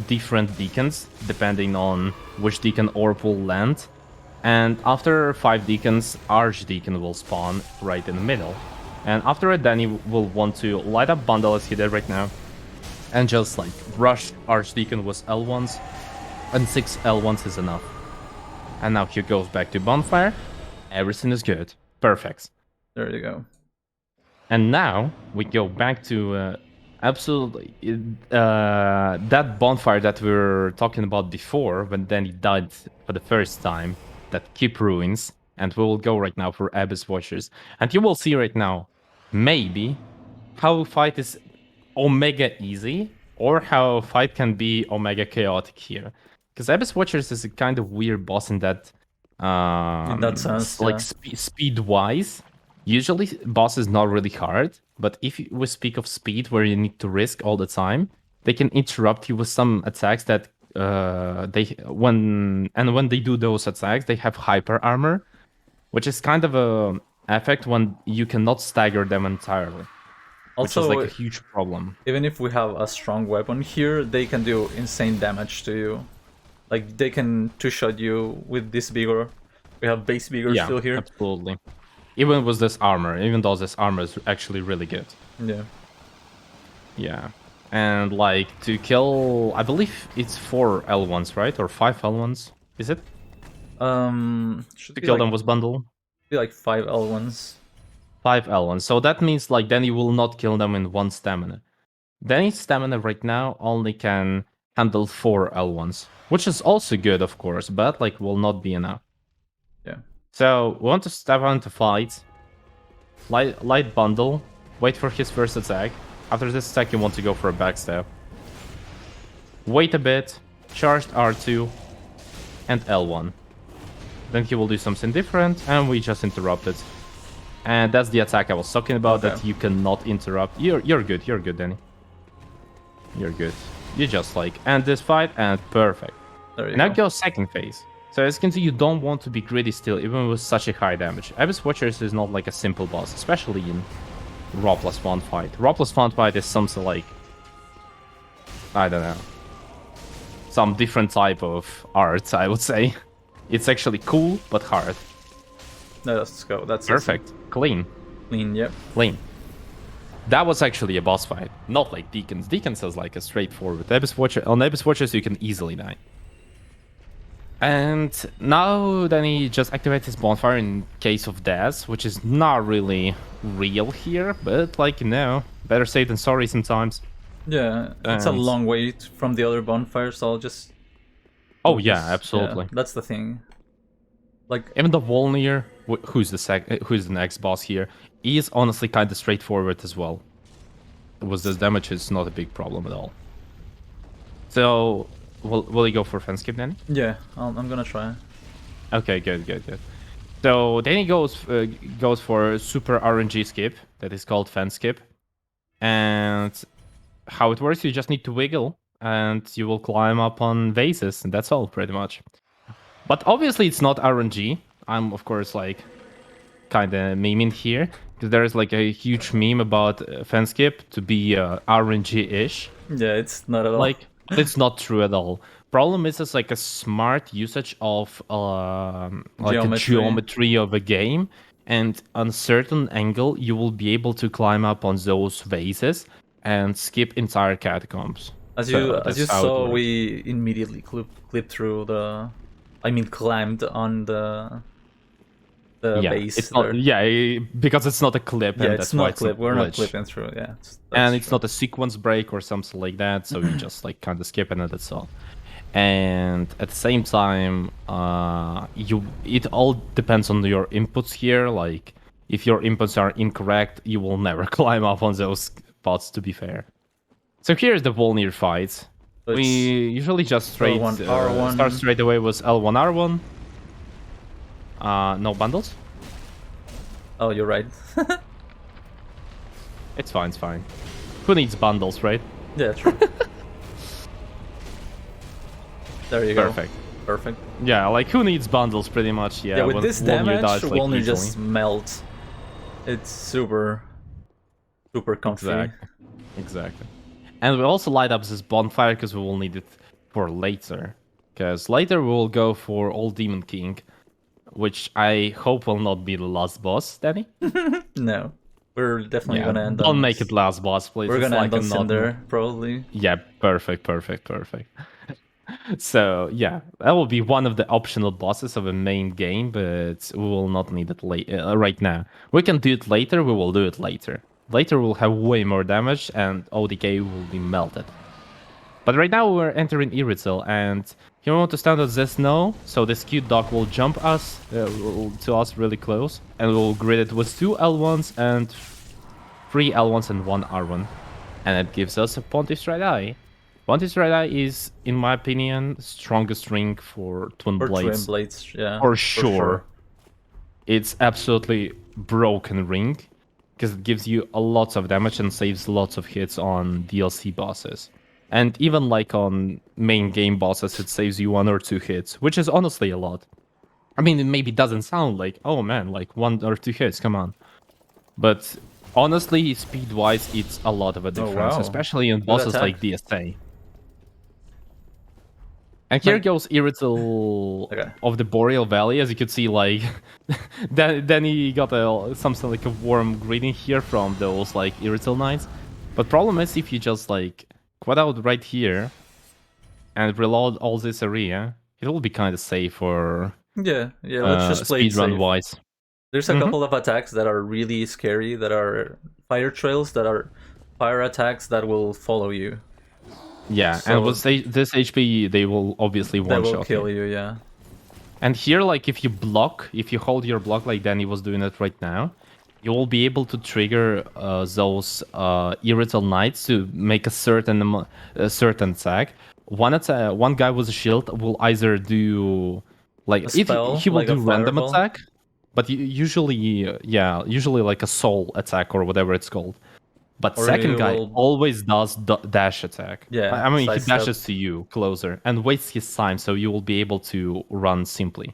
different Deacons, depending on which Deacon orb will land. And after 5 Deacons, Archdeacon will spawn right in the middle. And after it, Danny will want to light up Bundle as he did right now, and just, like, rush Archdeacon with L1s, and 6 L1s is enough. And now he goes back to Bonfire. Everything is good. Perfect. There you go. And now we go back to absolutely that bonfire that we were talking about before, when Danny died for the first time, that keep ruins. And we will go right now for Abyss Watchers. And you will see right now, maybe, how fight is omega easy, or how fight can be omega chaotic here. Because Abyss Watchers is a kind of weird boss in that sense, like yeah. speed-wise. Usually, boss is not really hard, but if we speak of speed, where you need to risk all the time, they can interrupt you with some attacks that when they do those attacks, they have hyper armor, which is kind of a effect when you cannot stagger them entirely, which is Also, like a huge problem. even if we have a strong weapon here, they can do insane damage to you. Like, they can two-shot you with this vigor. We have base vigor still here. Absolutely. Even with this armor, even though this armor is actually really good. Yeah. Yeah. And, like, to kill... I believe it's 4 L1s, right? Or 5 L1s? Is it? Should To be kill like, them with bundle? be like 5 L1s. 5 L1s. So that means, like, then you will not kill them in 1 stamina. Danny's stamina right now only can handle 4 L1s. Which is also good, of course, but, like, will not be enough. Yeah. So, we want to step on to fight. Light bundle. Wait for his first attack. After this attack, you want to go for a backstab. Wait a bit. Charged R2. And L1. Then he will do something different, and we just interrupt it. And that's the attack I was talking about, that you cannot interrupt. You're good, Danny. You're good. You just, like, end this fight, and perfect. There you Now go. go second phase. So as you can see, you don't want to be greedy still, even with such a high damage. Abyss Watchers is not like a simple boss, especially in Raw plus 1 fight. Raw plus 1 fight is something like, I don't know, some different type of art, I would say. It's actually cool, but hard. No, let's go. That's Perfect. Clean. clean, yep. Clean. That was actually a boss fight, not like Deacons. Deacons is like a straightforward. On Abyss Watchers, you can easily die. And now then he just activates his bonfire in case of death, which is not really real here, but, like, you know, better safe than sorry sometimes. Yeah, it's a And- long way from the other bonfire, so I'll just... Oh yeah, just- absolutely. yeah, that's the thing. Like, Even the Volnir, who's the next boss here, is honestly kind of straightforward as well. With this damage, it's not a big problem at all. So, will you go for fence skip, Danny? yeah, I'm gonna try. Okay, good. So Danny goes for super RNG skip that is called fence skip, and how it works, you just need to wiggle and you will climb up on vases, and that's all pretty much. But obviously it's not RNG. I'm of course like kind of memeing here, because there is like a huge meme about fence skip to be RNG-ish. Yeah, it's not at all. Like, it's not true at all. Problem is, it's like a smart usage of like a geometry of a game, and on a certain angle you will be able to climb up on those vases and skip entire catacombs. As So you that's how it saw, works. we immediately clipped through the... I mean, climbed on the base it's not, there. because it's not a clip, Yeah, and it's that's why not it's clip. We're not glitch. clipping through. Yeah, And it's not a sequence break or something like that, so you just like kind of skip it, and that's all. And at the same time, it all depends on your inputs here. Like, if your inputs are incorrect, you will never climb up on those spots, to be fair. So here's the Volnir fight. We usually just straight L1, R1. start straight away with L1 R1. No bundles. Oh, you're right. It's fine. Who needs bundles, right? Yeah, true. There you go. Perfect. Perfect. Yeah, like who needs bundles pretty much? Yeah, Yeah, with this damage, dies, like, Wolnir easily. just melts. It's super comfy. Exactly. And we also light up this bonfire because we will need it for later. Because later we will go for Old Demon King, which I hope will not be the last boss, Danny. No, we're definitely gonna end don't on. make it last boss, please. We're It's gonna like end on a not- Cinder, probably. Yeah, perfect. So yeah, that will be one of the optional bosses of a main game, but we will not need it right now. We can do it later. We will do it later. Later we'll have way more damage, and ODK will be melted. But right now we're entering Irital, and you want to stand at this now, so this cute dog will jump us to us really close, and we'll grid it with 2 L1s and 3 L1s and 1 R1, and it gives us a Pontiff's Red Eye. Pontiff's Red Eye is, in my opinion, strongest ring for Twin For Blades. Twin Blades, yeah. For sure. It's absolutely broken ring, because it gives you a lot of damage and saves lots of hits on DLC bosses. And even like on main game bosses, it saves you 1 or 2 hits, which is honestly a lot. I mean, it maybe doesn't sound like, oh man, like 1 or 2 hits, come on. But honestly, speed-wise, it's a lot of a difference, wow. especially in bosses attack. like DSA. And here goes Irital of the Boreal Valley. As you could see, like, then he got something like a warm greeting here from those like Irital Knights. But problem is, if you just like quit out right here and reload all this area, it will be kind of safe for let's just play it speedrun safe. wise. There's a couple of attacks that are really scary, that are fire trails, that are fire attacks that will follow you. Yeah, So and with this HP, they will obviously one-shot They will kill you, yeah. And here, like, if you hold your block like Danny was doing it right now, you will be able to trigger those Irital Knights to make a certain attack. One guy with a shield will either do like he will like do random fireball. attack, but usually like a soul attack or whatever it's called. But Or second guy will- always does dash attack. Yeah, I mean, he side step. dashes to you closer and wastes his time, so you will be able to run simply.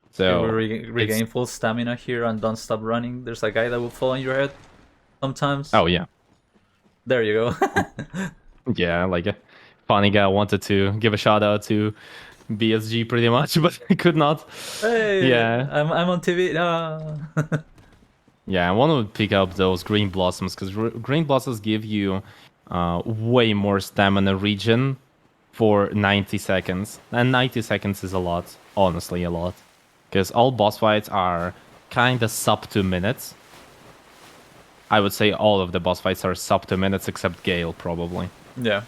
So we regain full stamina here and don't stop running. There's a guy that will fall on your head sometimes. Oh yeah, There you go. yeah. Like a funny guy wanted to give a shout out to BSG pretty much, but I could not. Hey, Yeah. I'm on TV. No. Yeah, I want to pick up those green blossoms because green blossoms give you way more stamina regen for 90 seconds. And 90 seconds is a lot, honestly, a lot. Because all boss fights are kind of sub 2 minutes. I would say all of the boss fights are sub 2 minutes except Gale, probably. Yeah.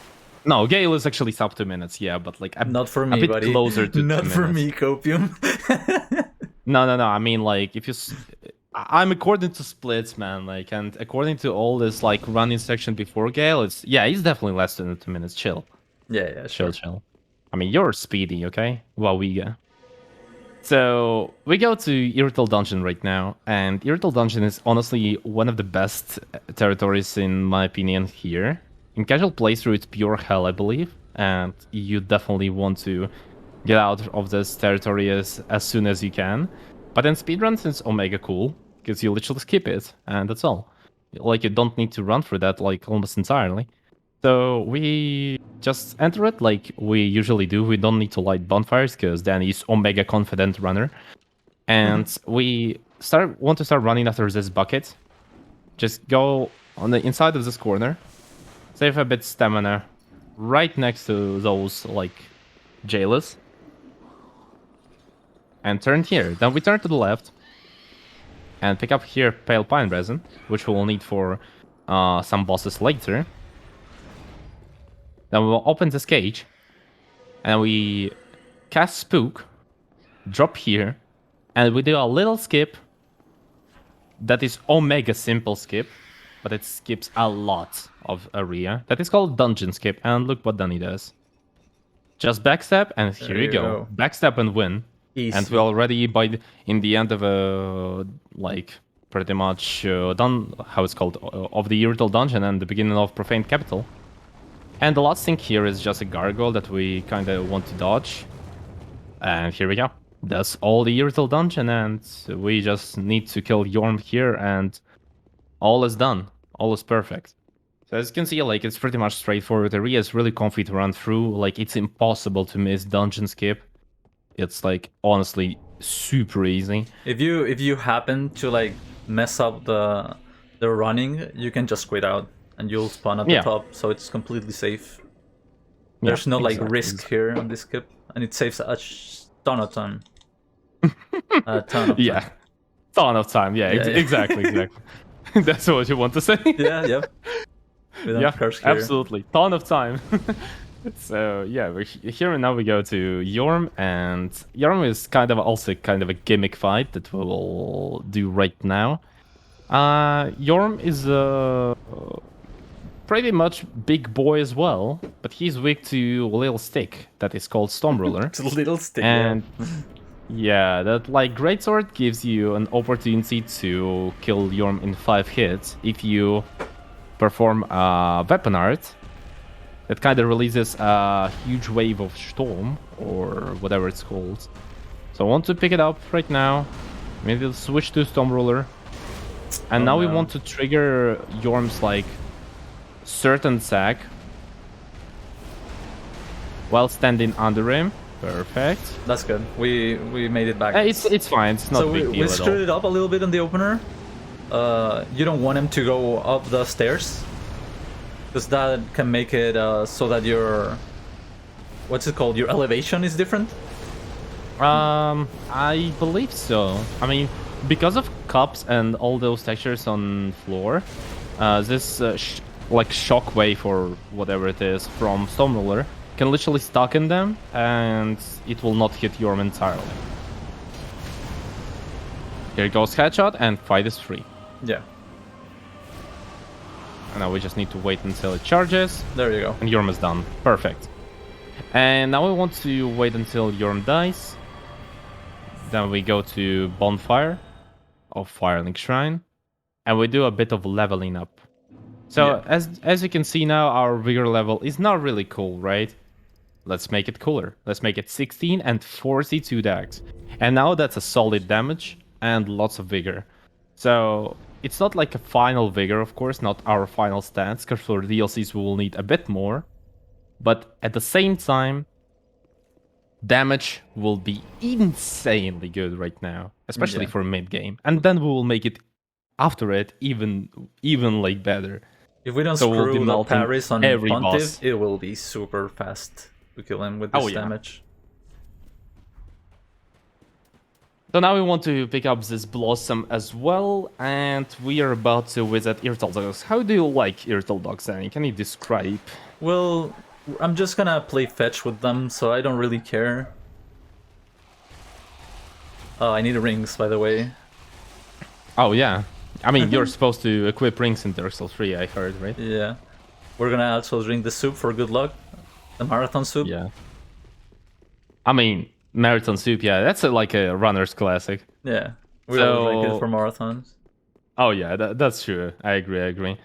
No, Gale is actually sub 2 minutes, yeah, but like Not for me, a bit buddy. closer to Not 2 for minutes. me, Copium. No. I mean, like, if you... I'm according to splits, man, like, and according to all this, like, running section before Gale, it's definitely less than 2 minutes. Chill. Yeah, sure. Chill. I mean, you're speedy, okay? Well, we go. So, we go to Irital Dungeon right now, and Irital Dungeon is honestly one of the best territories, in my opinion, here. In casual playthrough, it's pure hell, I believe, and you definitely want to get out of this territory as soon as you can. But in speedruns, it's Omega cool, because you literally skip it, and that's all. Like, you don't need to run through that, like, almost entirely. So we just enter it like we usually do. We don't need to light bonfires, because Danny is Omega confident runner. And we want to start running after this bucket. Just go on the inside of this corner, save a bit stamina, right next to those, like, jailers. And turn here. Then we turn to the left and pick up here Pale Pine Resin, which we will need for some bosses later. Then we'll open this cage and we cast Spook, drop here, and we do a little skip that is Omega simple skip, but it skips a lot of area. That is called Dungeon Skip, and look what Danny does. Just backstep, and here you go. Backstep and win. Easy. And we're already in the end of a pretty much done, how it's called, of the Irrital Dungeon and the beginning of Profaned Capital. And the last thing here is just a gargoyle that we kind of want to dodge. And here we go. That's all the Irrital Dungeon, and we just need to kill Yorm here, and all is done. All is perfect. So as you can see, like, it's pretty much straightforward. The area is really comfy to run through. Like, it's impossible to miss dungeon skip. It's, like, honestly super easy. If you happen to like mess up the running, you can just quit out and you'll spawn at the top, so it's completely safe. There's no like risk here on this skip, and it saves a ton of time. A ton of time. Yeah, ton of time. Yeah, exactly. That's what you want to say. Yeah, yep. Yeah, absolutely. Ton of time. So yeah, here and now we go to Yorm, and Yorm is kind of also kind of a gimmick fight that we will do right now. Yorm is pretty much big boy as well, but he's weak to Little Stick that is called Storm Ruler. Little Stick, and yeah, that like Greatsword gives you an opportunity to kill Yorm in 5 hits if you perform weapon art. That kind of releases a huge wave of storm, or whatever it's called. So I want to pick it up right now. Maybe we'll switch to Storm Ruler. And now we want to trigger Yorm's, like, certain sack while standing under him. Perfect. That's good. We made it back. It's fine. It's not a big deal we screwed it up a little bit on the opener. You don't want him to go up the stairs, because that can make it so that your, what's it called, your elevation is different? I believe so. I mean, because of cups and all those textures on floor, this like shockwave or whatever it is from Storm Ruler can literally stuck in them, and it will not hit Yorm entirely. Here goes headshot, and fight is free. Yeah. And now we just need to wait until it charges. There you go. And Yorm is done. Perfect. And now we want to wait until Yorm dies. Then we go to Bonfire of Firelink Shrine. And we do a bit of leveling up. So as you can see now, our vigor level is not really cool, right? Let's make it cooler. Let's make it 16 and 42 dex. And now that's a solid damage and lots of vigor. So it's not like a final vigor, of course, not our final stats, because for DLCs we will need a bit more. But at the same time, damage will be insanely good right now, especially for mid-game. And then we will make it, after it, even like better. If we don't screw the Paris on Pontiff, it will be super fast to kill him with this damage. So now we want to pick up this Blossom as well, and we are about to visit Irrital Dogs. How do you like Irrital Dogs, Danny? Can you describe? Well, I'm just gonna play fetch with them, so I don't really care. Oh, I need rings, by the way. Oh, yeah. I mean, you're supposed to equip rings in Dark Souls 3, I heard, right? Yeah. We're gonna also drink the soup for good luck. The marathon soup. Yeah. I mean, marathon soup, yeah, that's like a runner's classic. Yeah. We all drink it for marathons. Oh, yeah, that's true. I agree.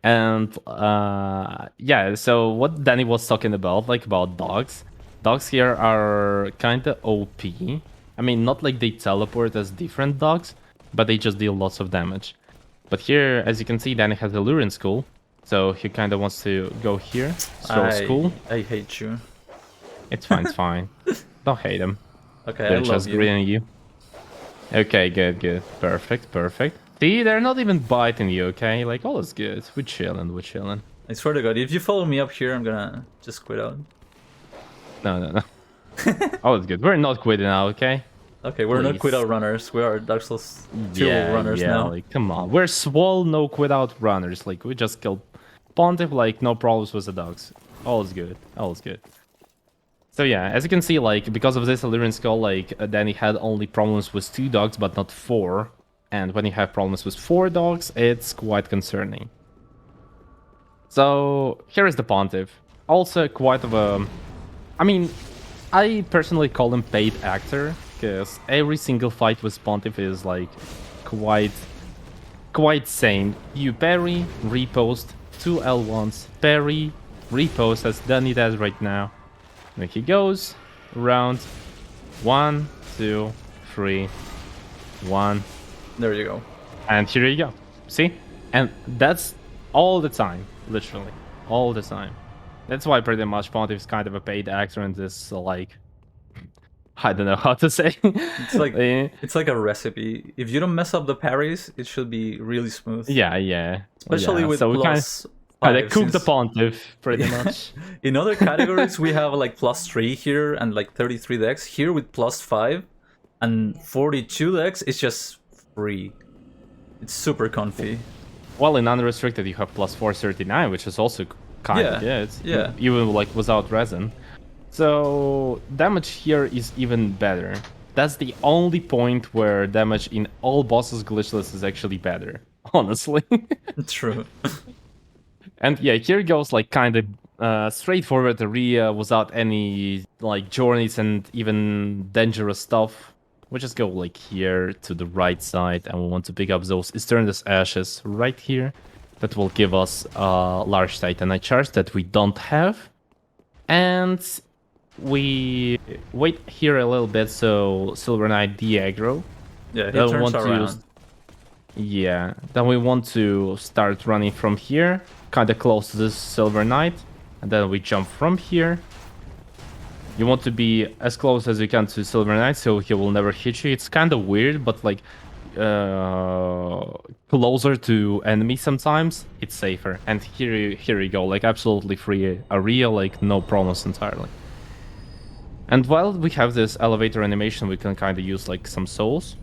And, yeah, so what Danny was talking about, like about dogs. Dogs here are kind of OP. I mean, not like they teleport as different dogs, but they just deal lots of damage. But here, as you can see, Danny has a Lurin Skull, so he kind of wants to go here, throw Skull. I hate you. It's fine, it's fine. Don't hate him. Okay, They're I love just greeting you. Okay, good. Perfect. See, they're not even biting you, okay? Like, all is good. We're chilling. I swear to God, if you follow me up here, I'm gonna just quit out. No. All is good. We're not quitting now, okay? Okay, we're not quit out runners. We are Dark Souls 2 runners now. Like, come on. We're swole, no quit out runners. Like, we just killed Pontiff, like, no problems with the dogs. All is good. So yeah, as you can see, like, because of this Illyrian Skull, like, Danny had only problems with 2 dogs, but not 4. And when you have problems with 4 dogs, it's quite concerning. So, here is the Pontiff. Also quite of a... I mean, I personally call him paid actor, because every single fight with Pontiff is, like, quite quite same. You parry, repost, 2 L1s, parry, repost, as Danny does right now. Then he goes around 1, 2, 3, 1. There you go. And here you go. See? And that's all the time, literally. All the time. That's why pretty much Pontiff is kind of a paid actor in this, like... I don't know how to say. It's like it's like a recipe. If you don't mess up the parries, it should be really smooth. Yeah. Especially with so plus we five. cook the since- Pontiff, pretty much. In other categories, we have like +3 here and like 33 dex. Here with +5 and 42 dex, it's just free. It's super comfy. Well, in unrestricted, you have +439, which is also kind of good. Yeah. Even like without resin. So damage here is even better. That's the only point where damage in all bosses glitchless is actually better, honestly. True. And yeah, here goes like kind of straightforward area without any like journeys and even dangerous stuff. We just go like here to the right side, and we want to pick up those Eternus ashes right here. That will give us a large Titanite charge that we don't have. And we wait here a little bit so Silver Knight de-aggro. Yeah, he Then we turns want to around. use- Yeah, then we want to start running from here, kind of close to this Silver Knight, and then we jump from here. You want to be as close as you can to Silver Knight so he will never hit you. It's kind of weird, but like closer to enemies sometimes, it's safer. And here you go, like absolutely free area, like no problems entirely. And while we have this elevator animation, we can kind of use like some souls.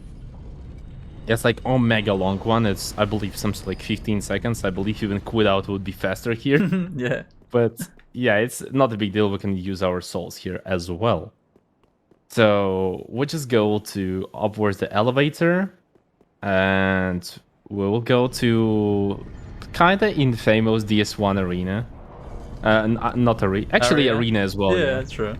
It's like a mega long one. It's, I believe, something like 15 seconds. I believe even quit out would be faster here. Yeah. But yeah, it's not a big deal. We can use our souls here as well. So we just go to upwards the elevator, and we will go to kind of infamous DS1 arena. Not arena, actually arena as well. Yeah, true.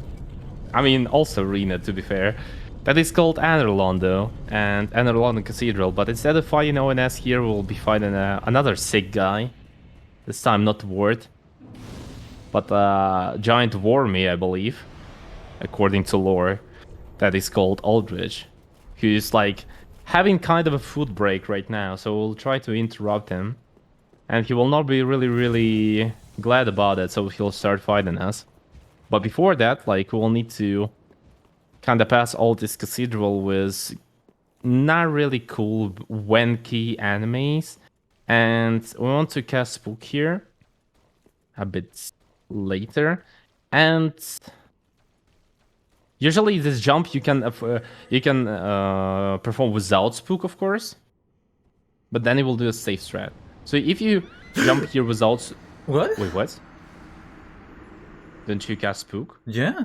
I mean, also arena, to be fair. That is called Anerlon, though, and Anerlon Cathedral. But instead of fighting ONS here, we'll be fighting another sick guy. This time not Ward, but giant Wormy, I believe, according to lore. That is called Aldridge, who is like having kind of a food break right now. So we'll try to interrupt him, and he will not be really glad about it. So he'll start fighting us. But before that, like, we'll need to kind of pass all this cathedral with not really cool wanky enemies. And we want to cast Spook here a bit later. And usually this jump you can perform without Spook, of course. But then it will do a safe strat. So if you jump here without... What? Wait, what? Didn't you cast Spook? Yeah.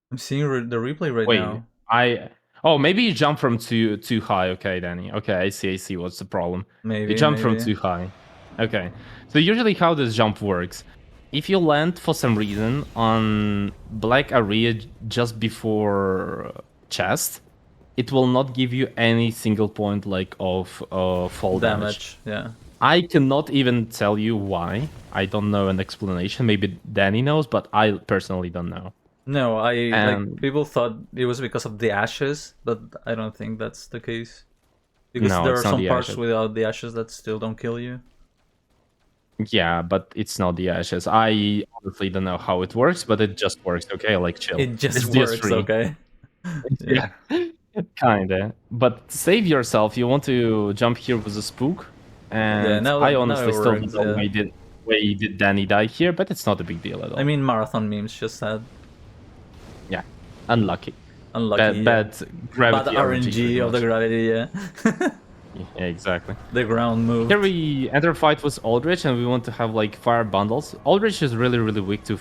I'm seeing the replay right Wait, now. Oh, maybe you jump from too high. Okay, Danny. Okay, I see. What's the problem? Maybe. You jump from too high. Okay. So usually how this jump works, if you land for some reason on black area just before chest, it will not give you any single point like of fall damage. Yeah. I cannot even tell you why. I don't know an explanation. Maybe Danny knows, but I personally don't know. No, like people thought it was because of the ashes, but I don't think that's the case. Because No, there it's are not some the parts ashes. without the ashes that still don't kill you. Yeah, but it's not the ashes. I honestly don't know how it works, but it just works. Okay, like chill. It just It's works, DS3. okay? Yeah, kinda. But save yourself. You want to jump here with a spook, and Yeah, now- I now honestly it still works, don't know yeah. why did Danny die here, but it's not a big deal at all. I mean, marathon memes just said yeah, unlucky. unlucky. Bad Bad gravity RNG of the pretty gravity, yeah. much. Yeah, exactly. The ground moved. Here we enter fight with Aldrich, and we want to have like fire bundles. Aldrich is really weak to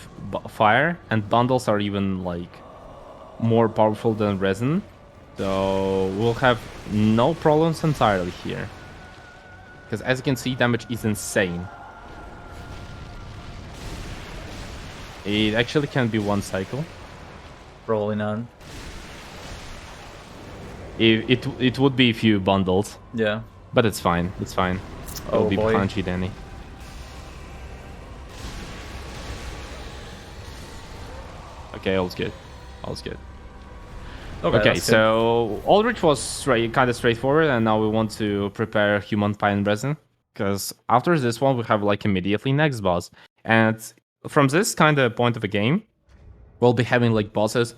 fire, and bundles are even like more powerful than resin. So we'll have no problems entirely here. Because as you can see, damage is insane. It actually can be one cycle. Rolling on. It would be a few bundles. Yeah. But it's fine. It's fine. It'll Oh be boy. behind you, Danny. Okay, all's good. All's good. Okay, that's good. so Aldrich was kind of straightforward, and now we want to prepare human pine resin, because after this one we have like immediately next boss, and from this kind of point of the game, we'll be having like bosses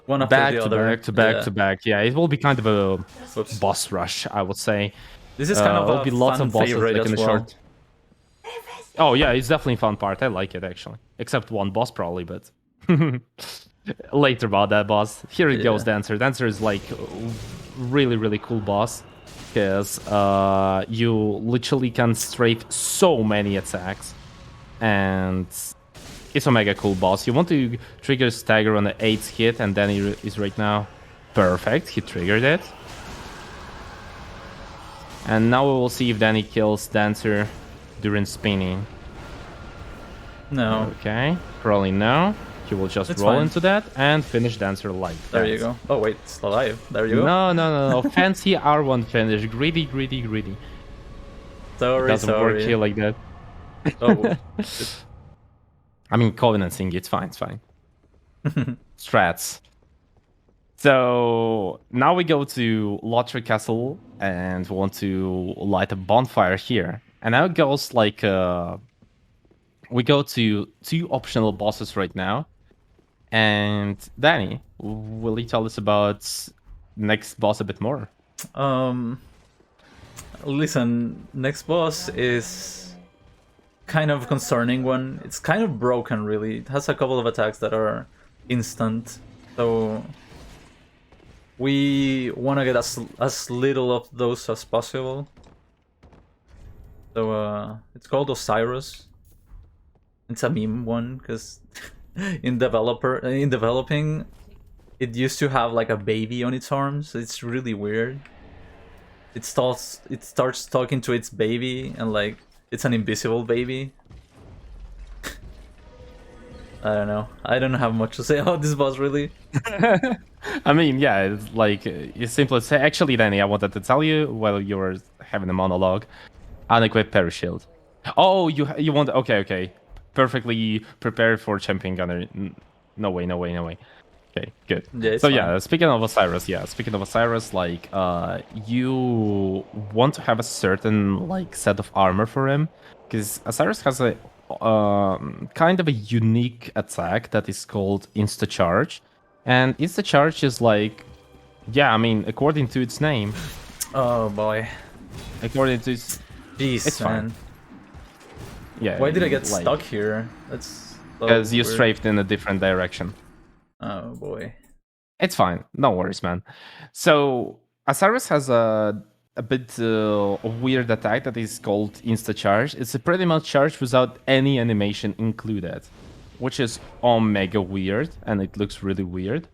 One after back the to other. back to back Yeah. to back. Yeah, it will be kind of a Whoops. boss rush, I would say. This is kind of There'll a be lots fun of bosses favorite like in as a well. short. Oh yeah, it's definitely a fun part. I like it actually, except one boss probably, but later about that boss. Here it goes, Yeah. Dancer. Dancer is like really cool boss, because you literally can strafe so many attacks, and it's a mega cool boss. You want to trigger stagger on the 8th hit, and then he is right now perfect. He triggered it. And now we will see if Danny kills Dancer during spinning. No. Okay, probably no. He will just It's roll fine. into that and finish Dancer like There that. you go. Oh wait, it's alive. There you go. No. Fancy R1 finish. Greedy. Sorry, Doesn't work sorry. here like that. Oh. I mean, Covenanting, it's fine. Strats. So now we go to Lottery Castle and we want to light a bonfire here. And now it goes like we go to 2 optional bosses right now. And Danny, will you tell us about next boss a bit more? Listen, next boss is kind of concerning one. It's kind of broken, really. It has a couple of attacks that are instant, so we want to get as little of those as possible. So it's called Osiris. It's a meme one because in developing, it used to have like a baby on its arms. It's really weird. It starts talking to its baby, and like it's an invisible baby. I don't know. I don't have much to say about this boss, really. I mean, yeah, it's like it's simple to say. Actually, Danny, I wanted to tell you while you were having a monologue. Unequipped Perishield. Oh, you want? Okay. Perfectly prepared for Champion Gunner. No way. Okay, good. Yeah, it's So fine. yeah, speaking of Osiris, like you want to have a certain like set of armor for him, because Osiris has a kind of a unique attack that is called Insta Charge, and Insta Charge is like, yeah, I mean, according to its name, Oh boy. according to its, Jeez, It's fine. man. yeah. Why did I get like, stuck here? That's so Because you weird. strafed in a different direction. Oh boy. It's fine. No worries, man. So Osiris has a bit weird attack that is called Insta Charge. It's a pretty much charge without any animation included, which is omega weird, and it looks really weird.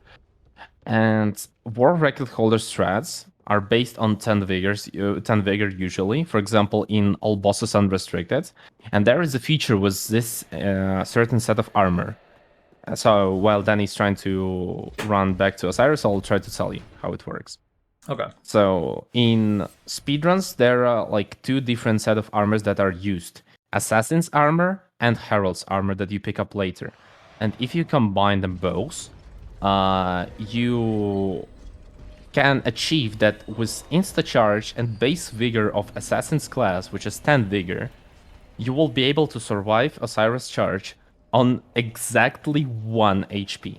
And World Record Holder strats are based on 10 vigor usually. For example, in All Bosses Unrestricted. And there is a feature with this certain set of armor. So while Danny's trying to run back to Osiris, I'll try to tell you how it works. Okay. So in speedruns, there are like 2 different set of armors that are used. Assassin's armor and Herald's armor that you pick up later. And if you combine them both, you can achieve that with Insta Charge and base vigor of Assassin's class, which is 10 vigor, you will be able to survive Osiris Charge on exactly 1 HP.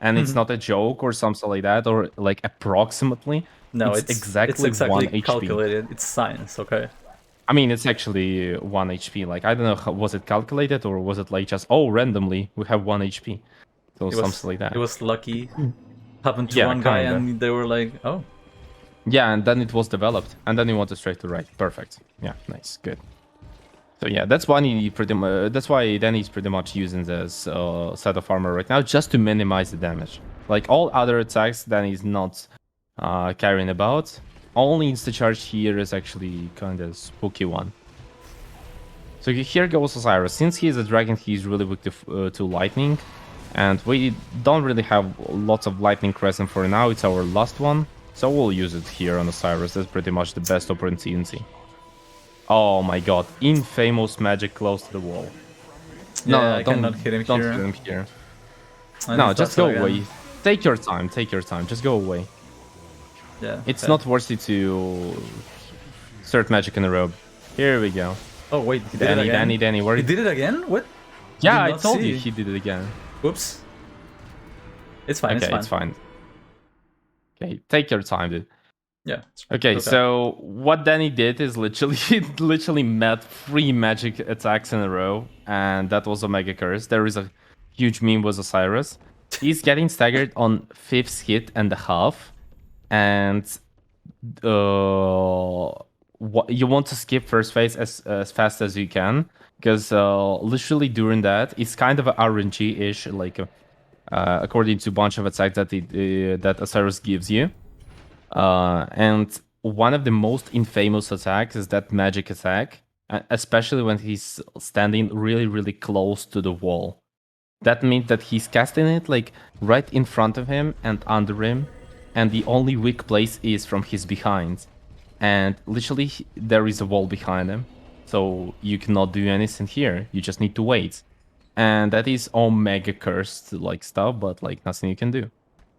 And it's not a joke or something like that, or like approximately. No, it's exactly 1 HP. calculated. It's science, okay? I mean, it's actually 1 HP. Like, I don't know, was it calculated or was it like just, oh, randomly, we have 1 HP. So something like that. It was lucky. Happened to Yeah, one guy, kinda. and they were like, "Oh, Yeah, and then it was developed, and then you want to straight to right. Perfect. Yeah, nice, good. So yeah, that's why that's why Danny's pretty much using this set of armor right now, just to minimize the damage. Like all other attacks, Danny's not caring about. Only Insta Charge here is actually kind of spooky one. So here goes Osiris. Since he is a dragon, he's really weak to lightning. And we don't really have lots of lightning resin for now. It's our last one. So we'll use it here on Osiris. That's pretty much the best opportunity. Oh my god, infamous magic close to the wall. Yeah, I cannot hit him don't here. hit him here. I No, need just Flasso go again. away. Take your time, just go away. Yeah. It's okay. not worth it to start magic in a row. Here we go. Oh wait, he did it again. Danny, where He did it again? What? Yeah, I not told see. you he did it again. Whoops. It's fine. Okay, it's fine. Okay, take your time, dude. Yeah. Okay, so what Danny did is literally met 3 magic attacks in a row, and that was a mega curse. There is a huge meme with Osiris. He's getting staggered on 5th hit and a half, and you want to skip first phase as fast as you can, because literally during that, it's kind of a RNG-ish, like according to a bunch of attacks that that Osiris gives you. And one of the most infamous attacks is that magic attack, especially when he's standing really, really close to the wall. That means that he's casting it like right in front of him and under him, and the only weak place is from his behind. And literally, there is a wall behind him, so you cannot do anything here. You just need to wait. And that is all mega cursed like stuff, but like nothing you can do.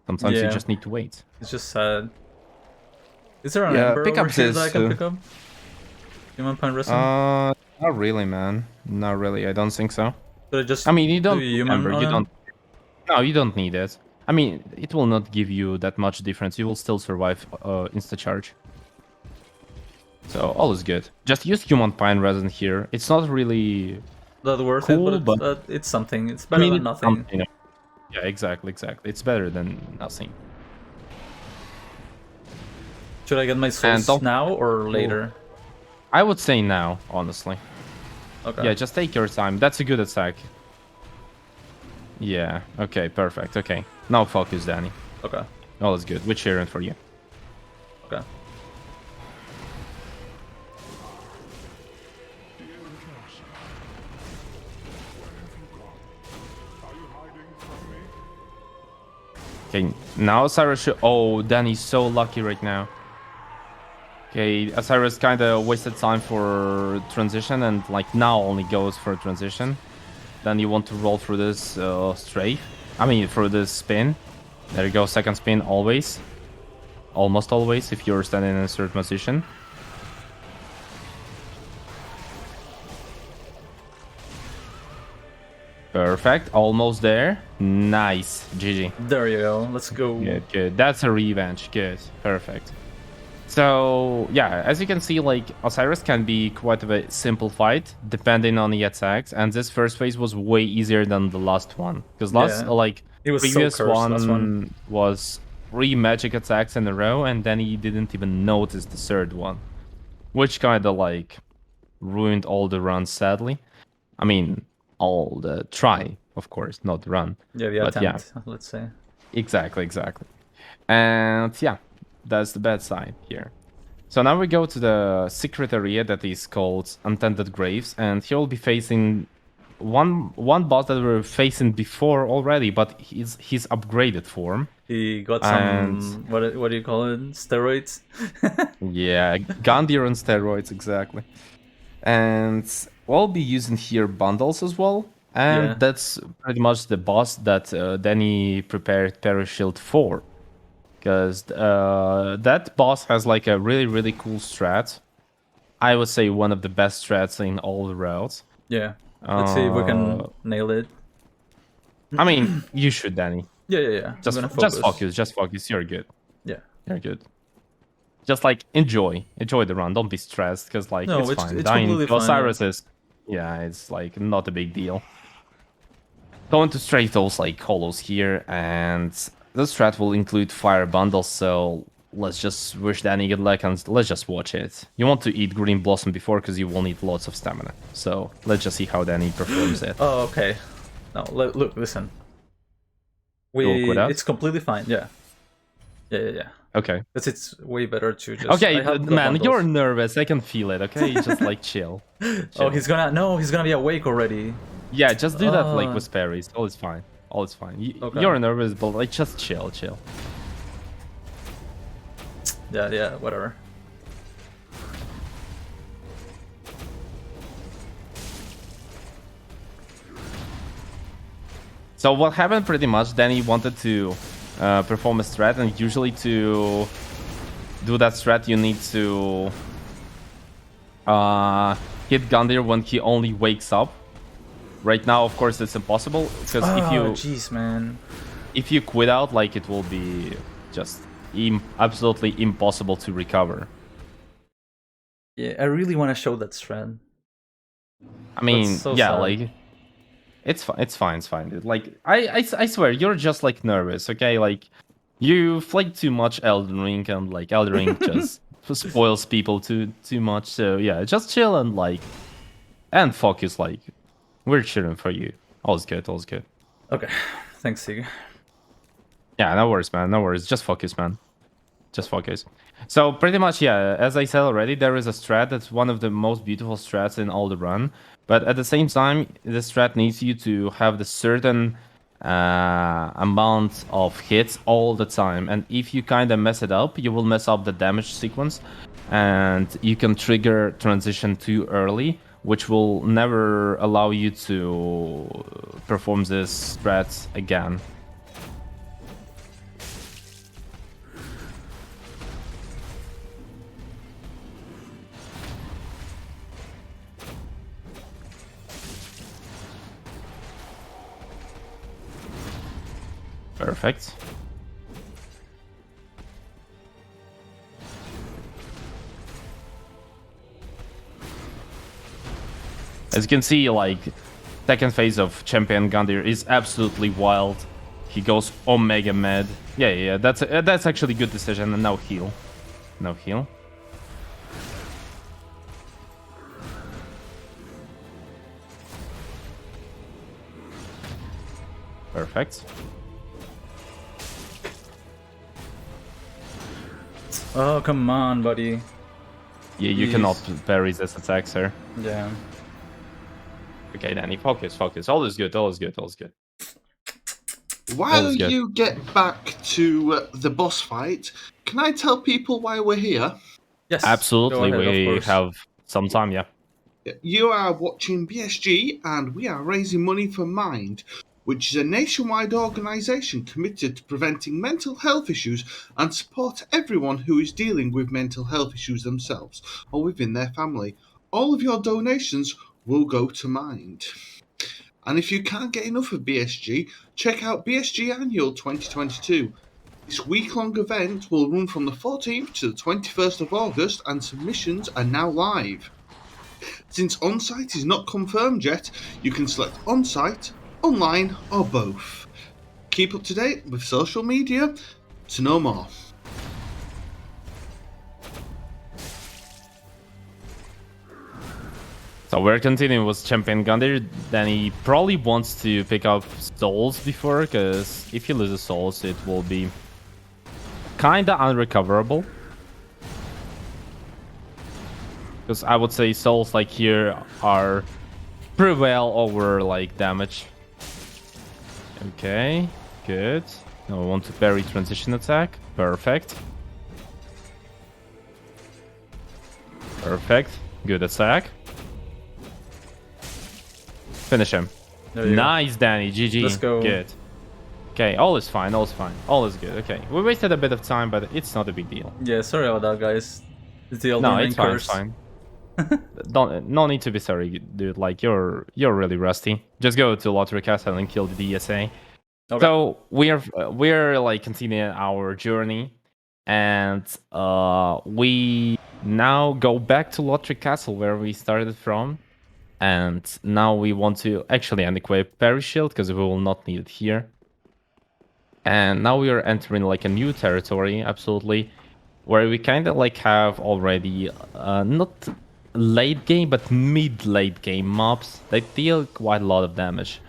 Sometimes you just need to wait. It's just sad. Is there an Yeah, Ember pick over up here this, that I can pick up? Human Pine Resin? Not really, man. Not really. I don't think so. Should I just I mean, you don't. do human Ember, on you him? don't. No, you don't need it. I mean, it will not give you that much difference. You will still survive insta charge. So all is good. Just use Human Pine Resin here. It's not really That worth cool, it, but it's something. It's I better mean, than it's nothing. something. Yeah, exactly. It's better than nothing. Should I get my souls don't- now or later? I would say now, honestly. Okay. Yeah, just take your time. That's a good attack. Yeah. Okay. Perfect. Okay. Now focus, Danny. Okay. All is good. We're cheering for you. Okay. Okay, now Osiris should... Oh, Danny's so lucky right now. Okay, Osiris kind of wasted time for transition and like now only goes for transition. Then you want to roll through this strafe. I mean, through this spin. There you go, second spin always. Almost always if you're standing in a certain position. Perfect, almost there. Nice, GG. There you go. Let's go. Good, good. That's a revenge. Good, perfect. So yeah, as you can see, like Osiris can be quite a simple fight depending on the attacks, and this first phase was way easier than the last one because It was so previous cursed, last one. was 3 magic attacks in a row, and then he didn't even notice the third one, which kind of like ruined all the runs. Sadly, I mean all the try, of course, not the run. Yeah, the But attempt, let's say. Exactly. And yeah, that's the bad side here. So now we go to the secret area that is called Untended Graves, and he will be facing one boss that we were facing before already, but his upgraded form. He got some what do you call it? Steroids. Yeah, Gandhi on steroids, exactly. And we'll be using here bundles as well. And that's pretty much the boss that Danny prepared Parashield for. Because that boss has like a really, really cool strat. I would say one of the best strats in all the routes. Yeah. Let's see if we can nail it. I mean, you should, Danny. Yeah. Just focus. You're good. Yeah. You're good. Just like enjoy the run. Don't be stressed because like No, it's it's fine. completely Dying to fine, Osiris is, yeah, it's like not a big deal. Going to straight those like hollows here, and the strat will include fire bundles. So let's just wish Danny good luck and let's just watch it. You want to eat green blossom before because you will need lots of stamina. So let's just see how Danny performs it. Oh, okay. No, look, listen. It's completely fine. Yeah. Okay. Because it's way better to just. Okay, man, you're nervous. I can feel it. Okay, just like chill. Oh, he's gonna be awake already. Yeah, just do that like with parries. All is fine. You're nervous, but like just chill. Yeah, whatever. So what happened pretty much, Danny wanted to perform a strat, and usually to do that strat you need to hit Gundyr when he only wakes up. Right now, of course, it's impossible, because jeez, man. if you quit out, like, it will be just absolutely impossible to recover. Yeah, I really want to show that strat. I mean, so yeah, sad. like, it's fine, dude. Like, I swear, you're just, like, nervous, okay? Like, you played too much Elden Ring, and, like, Elden Ring just spoils people too much. So, yeah, just chill and, like, and focus, like, we're cheering for you. All's good, all's good. Okay, thanks, Sig. Yeah, no worries, man, no worries. Just focus, man. Just focus. So pretty much, yeah, as I said already, there is a strat that's one of the most beautiful strats in all the run. But at the same time, the strat needs you to have the certain amount of hits all the time. And if you kind of mess it up, you will mess up the damage sequence. And you can trigger transition too early, which will never allow you to perform this strat again. Perfect. As you can see, like, second phase of Champion Gundyr is absolutely wild. He goes Omega mad. Yeah, that's actually good decision. And now heal. Now heal. Perfect. Oh, come on, buddy. Yeah, you Jeez. cannot parry this attack, sir. Yeah. Okay, Danny, focus. All is good, all is good. While good. you get back to the boss fight, can I tell people why we're here? Yes. Absolutely, go ahead, of we course. have some time, yeah. You are watching BSG, and we are raising money for Mind, which is a nationwide organisation committed to preventing mental health issues and support everyone who is dealing with mental health issues themselves or within their family. All of your donations will go to Mind. And if you can't get enough of BSG, check out BSG Annual 2022. This week-long event will run from the 14th to the 21st of August, and submissions are now live. Since on-site is not confirmed yet, you can select on-site, online, or both. Keep up to date with social media to know more. So we're continuing with Champion Gundyr. Then he probably wants to pick up souls before, because if he loses souls, it will be kinda unrecoverable. Because I would say souls like here are pretty well over like damage. Okay, good. Now we want to parry transition attack. Perfect. Perfect. Good attack. Finish him. Nice, Danny. GG. Let's go. Good. Okay, all is fine. All is fine. All is good. Okay, we wasted a bit of time, but it's not a big deal. Yeah, sorry about that, guys. It's the No, Elden Ring it's fine. curse. It's fine. No need to be sorry, dude. Like you're really rusty. Just go to Lottery Castle and kill the DSA. Okay. So we're like continuing our journey, and we now go back to Lottery Castle where we started from, and now we want to actually unequip Parry Shield because we will not need it here. And now we are entering like a new territory, absolutely, where we kind of like have already not late game but mid-late game mobs that deal quite a lot of damage.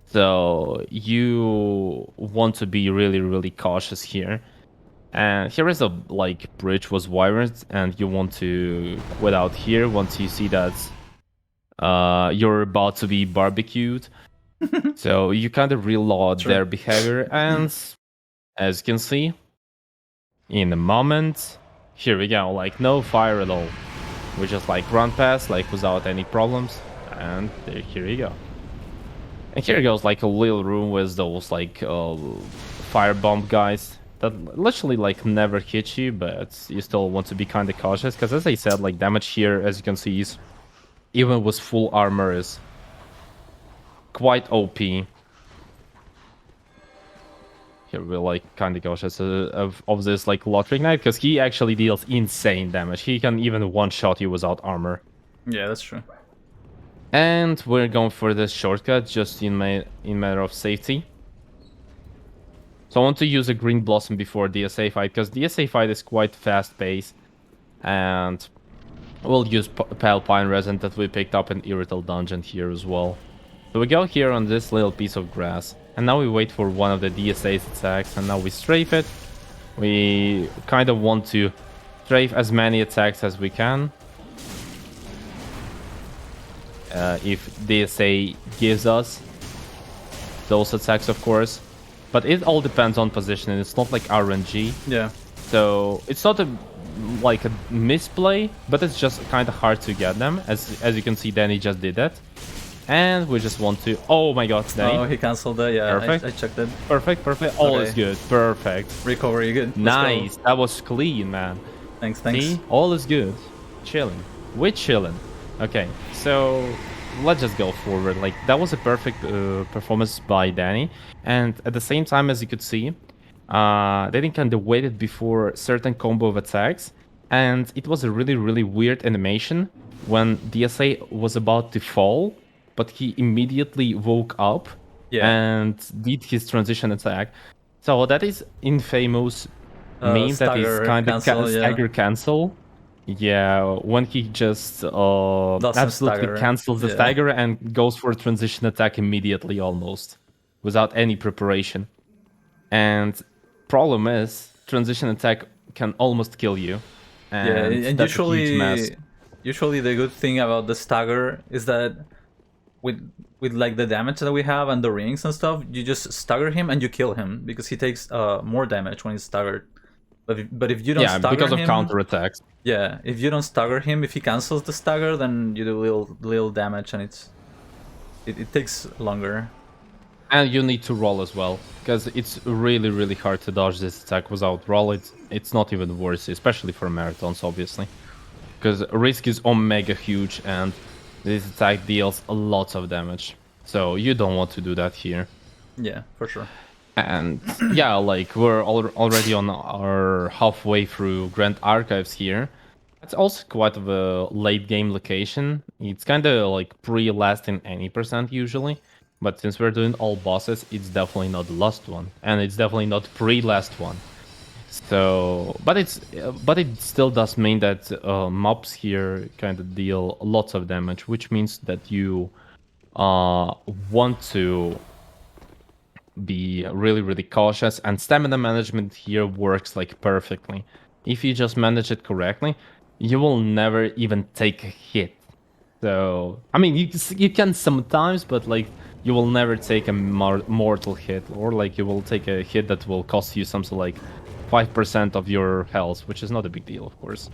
So you want to be really cautious here. And here is a like bridge was wired, and you want to quit out here once you see that you're about to be barbecued. So you kind of reload Sure. their behavior, and as you can see, in a moment, here we go, like no fire at all. We just like run past like without any problems, and here you go. And here goes like a little room with those like firebomb guys that literally like never hit you, but you still want to be kind of cautious because, as I said, like damage here, as you can see, is even with full armor is quite OP. Here we're like kind of cautious of this like Lothric Knight because he actually deals insane damage. He can even one-shot you without armor. Yeah, that's true. And we're going for this shortcut just in matter of safety. So I want to use a Green Blossom before DSA fight because DSA fight is quite fast-paced, and we'll use Pale Pine Resin that we picked up in Irrital Dungeon here as well. So we go here on this little piece of grass, and now we wait for one of the DSA's attacks, and now we strafe it. We kind of want to strafe as many attacks as we can. If DSA gives us those attacks, of course. But it all depends on positioning. It's not like RNG. Yeah. So it's not like a misplay, but it's just kind of hard to get them. As you can see, Danny just did that. And we just want to... Oh my god, Danny. Oh, he cancelled that. Yeah, Perfect. I checked it. Perfect. All is Okay. good. Perfect. Recovery, good. Let's Nice. go. That was clean, man. Thanks. See? All is good. Chilling. We're chilling. Okay, so let's just go forward. Like, that was a perfect performance by Danny. And at the same time, as you could see, Danny kind of waited before certain combo of attacks. And it was a really, really weird animation when DSA was about to fall, but he immediately woke up and did his transition attack. So that is infamous meme that is stagger kind of cancel, stagger cancel. Yeah, when he just absolutely stagger. cancels the Yeah. stagger and goes for a transition attack immediately almost, without any preparation. And problem is, transition attack can almost kill you. And, and that's a huge mess. usually the good thing about the stagger is that with like the damage that we have and the rings and stuff, you just stagger him and you kill him because he takes more damage when he's staggered. But if you don't stagger because of him, counter attacks. Yeah, if you don't stagger him, if he cancels the stagger, then you do little damage and it takes longer. And you need to roll as well, because it's really, really hard to dodge this attack without roll. It's not even worse, especially for marathons, obviously. Because risk is omega huge, and this attack deals a lot of damage. So you don't want to do that here. Yeah, for sure. And yeah, like we're already on our halfway through Grand Archives here. It's also quite of a late game location. It's kind of like pre-last in any percent usually. But since we're doing all bosses, it's definitely not the last one. And it's definitely not pre-last one. So, but it still does mean that mobs here kind of deal lots of damage, which means that you want to be really, really cautious, and stamina management here works like perfectly. If you just manage it correctly, you will never even take a hit. So, I mean, you can sometimes, but like you will never take a mortal hit, or like you will take a hit that will cost you something like 5% of your health, which is not a big deal, of course.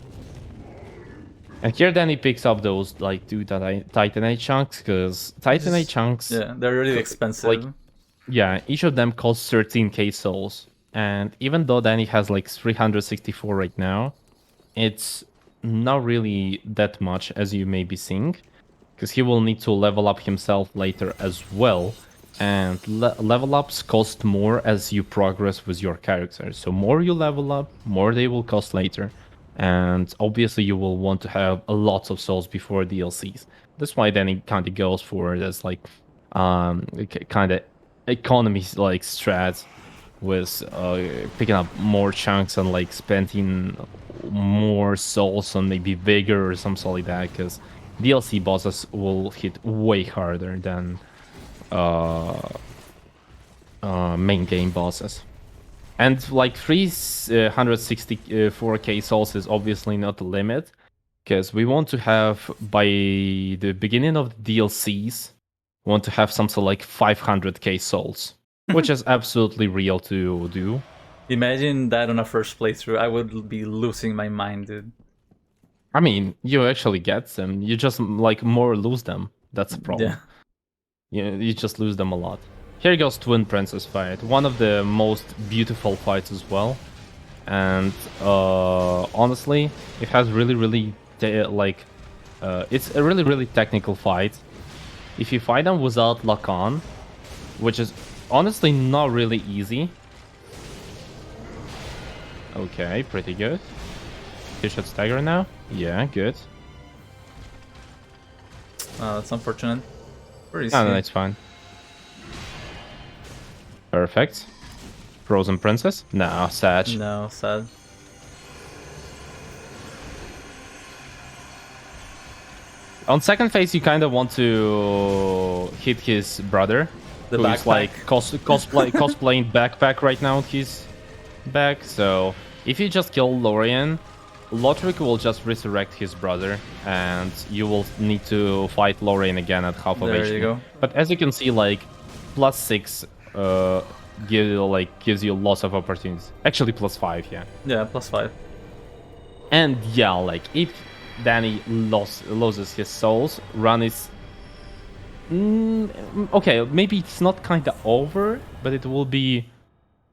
And here then he picks up those like 2 Titanite chunks, because Titanite chunks... Yeah, they're really expensive. Like, yeah, each of them costs 13k souls. And even though Danny has like 364 right now, it's not really that much as you may be seeing, because he will need to level up himself later as well. And level ups cost more as you progress with your character. So more you level up, more they will cost later. And obviously you will want to have a lot of souls before DLCs. That's why Danny kind of goes for this like kind of economy like strats with picking up more chunks and like spending more souls on maybe vigor or something like that, because DLC bosses will hit way harder than main game bosses. And like 364k souls is obviously not the limit, because we want to have, by the beginning of the DLCs, we want to have something like 500k souls, which is absolutely real to do. Imagine that on a first playthrough. I would be losing my mind, dude. I mean, you actually get them. You just like more lose them. That's the problem. Yeah. You just lose them a lot. Here goes Twin Princess fight. One of the most beautiful fights as well. And honestly, it has really it's a really technical fight. If you fight them without lock on, which is honestly not really easy. Okay, pretty good. He should stagger now. Yeah, good. That's unfortunate. Where is No, he? no, it's fine. Perfect. Frozen Princess? No, Sag. No, sad. On second phase, you kind of want to hit his brother, The who's backpack. like cosplaying backpack right now on his back. So if you just kill Lorien, Lothric will just resurrect his brother, and you will need to fight Lorien again at half of There HP. you go. But as you can see, like +6 gives you lots of opportunities. Actually, +5, yeah. Yeah, +5. And yeah, like if Danny loses his souls, run is okay. Maybe it's not kind of over, but it will be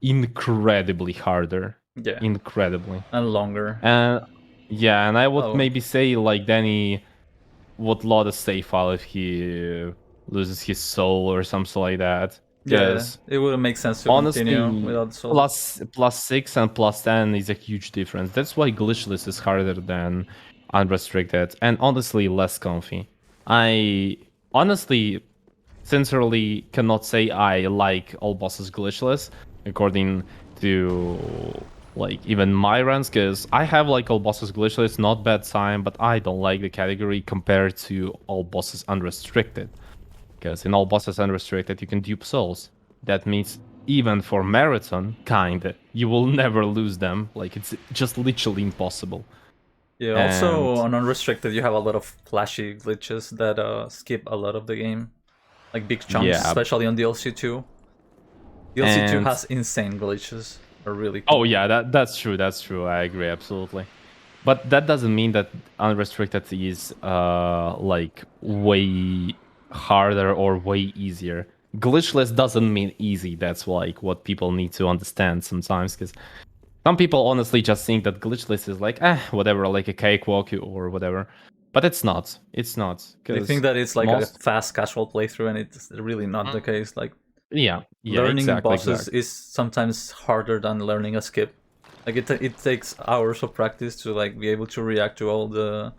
incredibly harder. Yeah. Incredibly. And longer. And yeah, and I would Oh. maybe say like Danny would lot a save file if he loses his soul or something like that. Yeah, Because it wouldn't make sense to honestly, continue without soul. +6 and +10 is a huge difference. That's why glitchless is harder than unrestricted, and honestly less comfy. I honestly, sincerely cannot say I like all bosses glitchless, according to like even my runs, because I have like all bosses glitchless, not bad sign, but I don't like the category compared to all bosses unrestricted. Because in all bosses unrestricted, you can dupe souls. That means even for marathon, kinda, you will never lose them. Like, it's just literally impossible. Yeah, also on unrestricted you have a lot of flashy glitches that skip a lot of the game. Like big chunks, Yeah. especially on DLC 2. DLC 2 And- has insane glitches. Are really cool. Oh yeah, that's true. I agree, absolutely. But that doesn't mean that unrestricted is like way harder or way easier. Glitchless doesn't mean easy. That's like what people need to understand sometimes, because some people honestly just think that glitchless is like whatever, like a cakewalk or whatever. But it's not. It's not. They think that it's like a fast casual playthrough, and it's really not the case. Like yeah, learning exactly, bosses is sometimes harder than learning a skip. Like it takes hours of practice to like be able to react to all the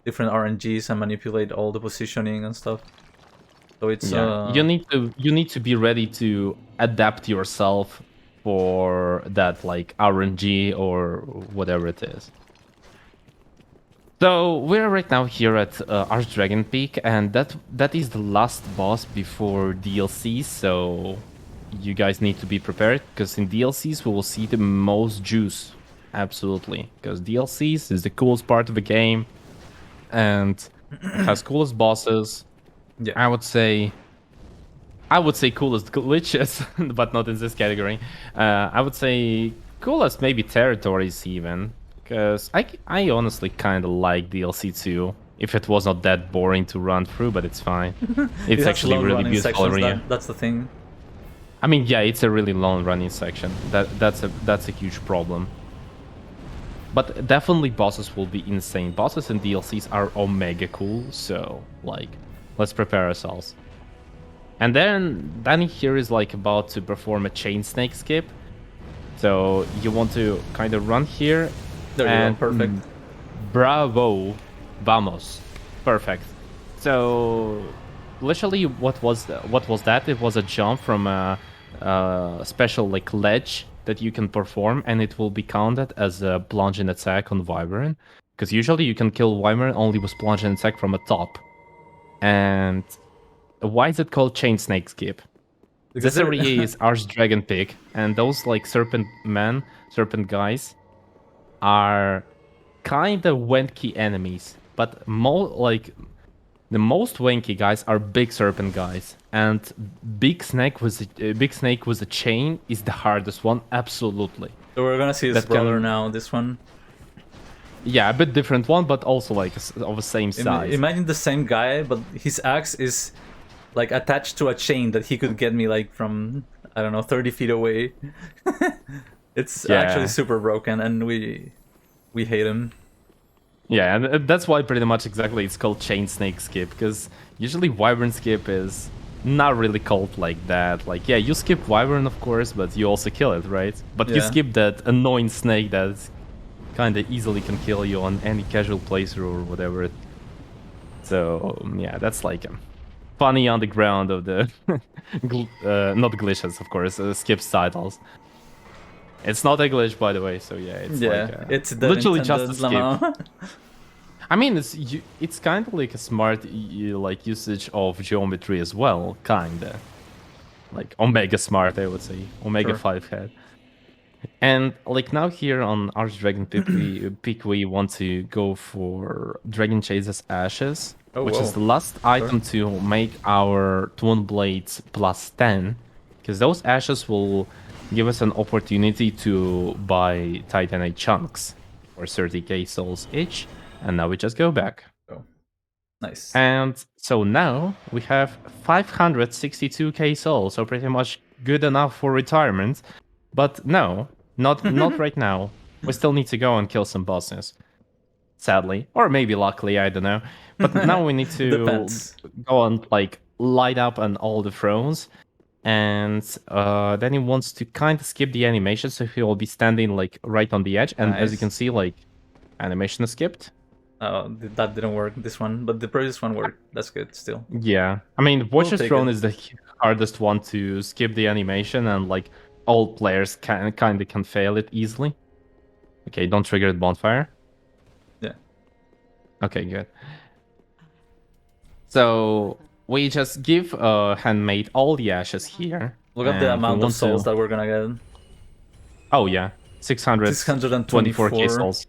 different RNGs and manipulate all the positioning and stuff. So it's you need to be ready to adapt yourself for that like RNG or whatever it is. So we're right now here at Archdragon Peak, and that is the last boss before DLCs. So you guys need to be prepared, because in DLCs we will see the most juice, absolutely. Because DLCs is the coolest part of the game, and has coolest bosses. yeah. I would say coolest glitches, but not in this category. I would say coolest maybe territories even, because I honestly kind of like DLC 2. If it was not that boring to run through, but it's fine. It's It has actually long really running beautiful sections, area. that's the thing. I mean, yeah, it's a really long running section. That's a huge problem. But definitely bosses will be insane. Bosses and DLCs are omega cool, so like let's prepare ourselves. And then Danny here is like about to perform a chain snake skip. So you want to kind of run here. There you and go, perfect. Bravo. Vamos. Perfect. So literally what was that? It was a jump from a special like ledge that you can perform, and it will be counted as a plunging attack on Wyvern. Because usually you can kill Wyvern only with plunging attack from a top. And why is it called Chain Snake Skip? Because This area is Archdragon Peak, and those like serpent guys are kind of wanky enemies. But the most wanky guys are big serpent guys, and big snake with a chain is the hardest one, absolutely. So we're gonna see his That brother can- now, this one. Yeah, a bit different one, but also like of the same size. Imagine the same guy, but his axe is like attached to a chain that he could get me like from, I don't know, 30 feet away. It's actually super broken, and we hate him. Yeah, and that's why pretty much exactly it's called chain snake skip, because usually wyvern skip is not really called like that. Like, yeah, you skip wyvern, of course, but you also kill it, right? But you Yeah. skip that annoying snake that kind of easily can kill you on any casual playthrough or whatever. So, yeah, that's like funny on the ground of the... not glitches, of course, skips titles. It's not a glitch, by the way, so yeah, it's like... it's the literally Nintendo just a skip. llama. I mean, it's kind of like a smart like usage of geometry as well, kinda. Like Omega smart, I would say. Omega Sure. 5 head. And like now here on Archdragon pick, we want to go for Dragon Chase's Ashes, Oh, which whoa. is the last item to make our Twin Blades plus 10. Because those Ashes will give us an opportunity to buy Titanite chunks for 30k souls each. And now we just go back. Oh, nice. And so now we have 562k souls, so pretty much good enough for retirement. But no, not right now. We still need to go and kill some bosses. Sadly. Or maybe luckily, I don't know. But now we need to Depends. go and like light up on all the thrones. And then he wants to kind of skip the animation, so he will be standing like right on the edge. And as you Nice. can see, like animation is skipped. Oh, that didn't work, this one, but the previous one worked. That's good still. Yeah, I mean, Watcher's take Throne it. is the hardest one to skip the animation, and like all players kind of can fail it easily. Okay, don't trigger the bonfire. Yeah. Okay, good. So we just give handmade all the ashes here. Look at the and we amount of want souls to... that we're gonna get. Oh yeah, 624k souls.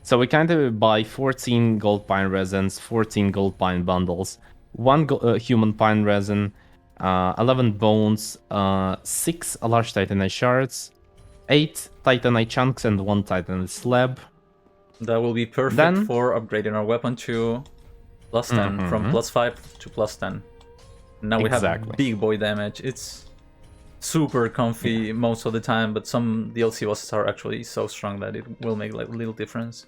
So we kind of buy 14 gold pine resins, 14 gold pine bundles, 1 human pine resin, 11 bones, 6 large titanite shards, 8 titanite chunks, and 1 titanite slab. That will be perfect Then- for upgrading our weapon to plus 10, from plus 5 to plus 10. Now we Exactly. have big boy damage. It's super comfy most of the time, but some DLC bosses are actually so strong that it will make like little difference.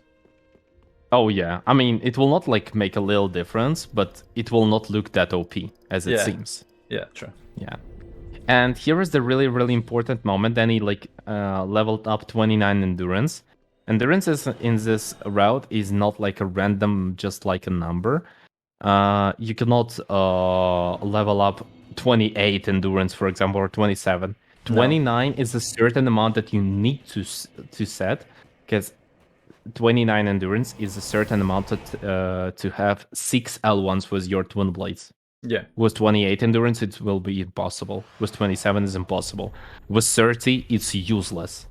Oh yeah, I mean, it will not like make a little difference, but it will not look that OP as it Yeah. seems. Yeah, true. Yeah. And here is the really, really important moment. Then he like leveled up 29 endurance. Endurance is, in this route is not like a random, just like a number. You cannot level up 28 endurance, for example, or 27. 29 is a certain amount that you need to set, because 29 endurance is a certain amount to have 6 L1s with your twin blades. Yeah. With 28 endurance, it will be impossible. With 27, it's impossible. With 30, it's useless.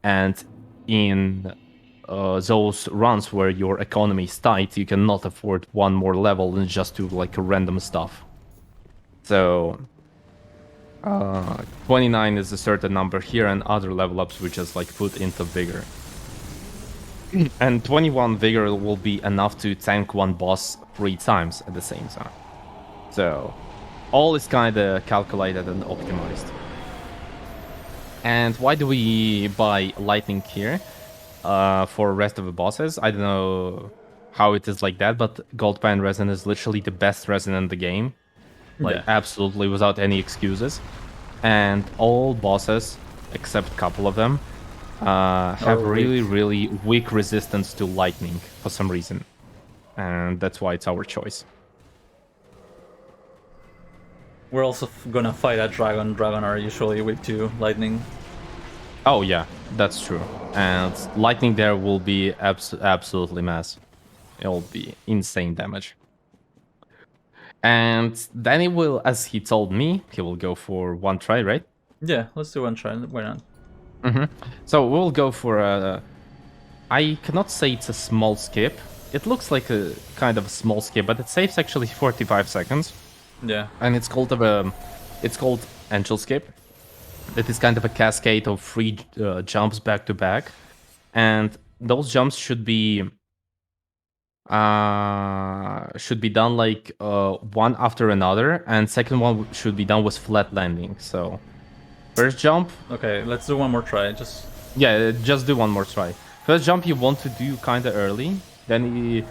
And in those runs where your economy is tight, you cannot afford one more level and just do like random stuff. So 29 is a certain number here, and other level ups we just like put into vigor. And 21 vigor will be enough to tank one boss 3 times at the same time. So all is kind of calculated and optimized. And why do we buy lightning here for rest of the bosses? I don't know how it is like that, but gold pine resin is literally the best resin in the game. Like, Yeah. absolutely without any excuses. And all bosses, except a couple of them, have really, really weak resistance to lightning for some reason. And that's why it's our choice. We're also gonna fight a dragon. Dragon are usually weak to lightning. Oh yeah, that's true. And lightning there will be absolutely massive. It will be insane damage. And then he will, as he told me, he will go for one try, right? Yeah, let's do one try. Why not? So we'll go for a... I cannot say it's a small skip. It looks like a kind of a small skip, but it saves actually 45 seconds. Yeah. And it's called Angel Skip. That is kind of a cascade of 3 jumps back to back, and those jumps should be done like one after another, and second one should be done with flat landing. So first jump, Okay, let's do one more try. Just yeah, just do one more try. First jump you want to do kind of early, then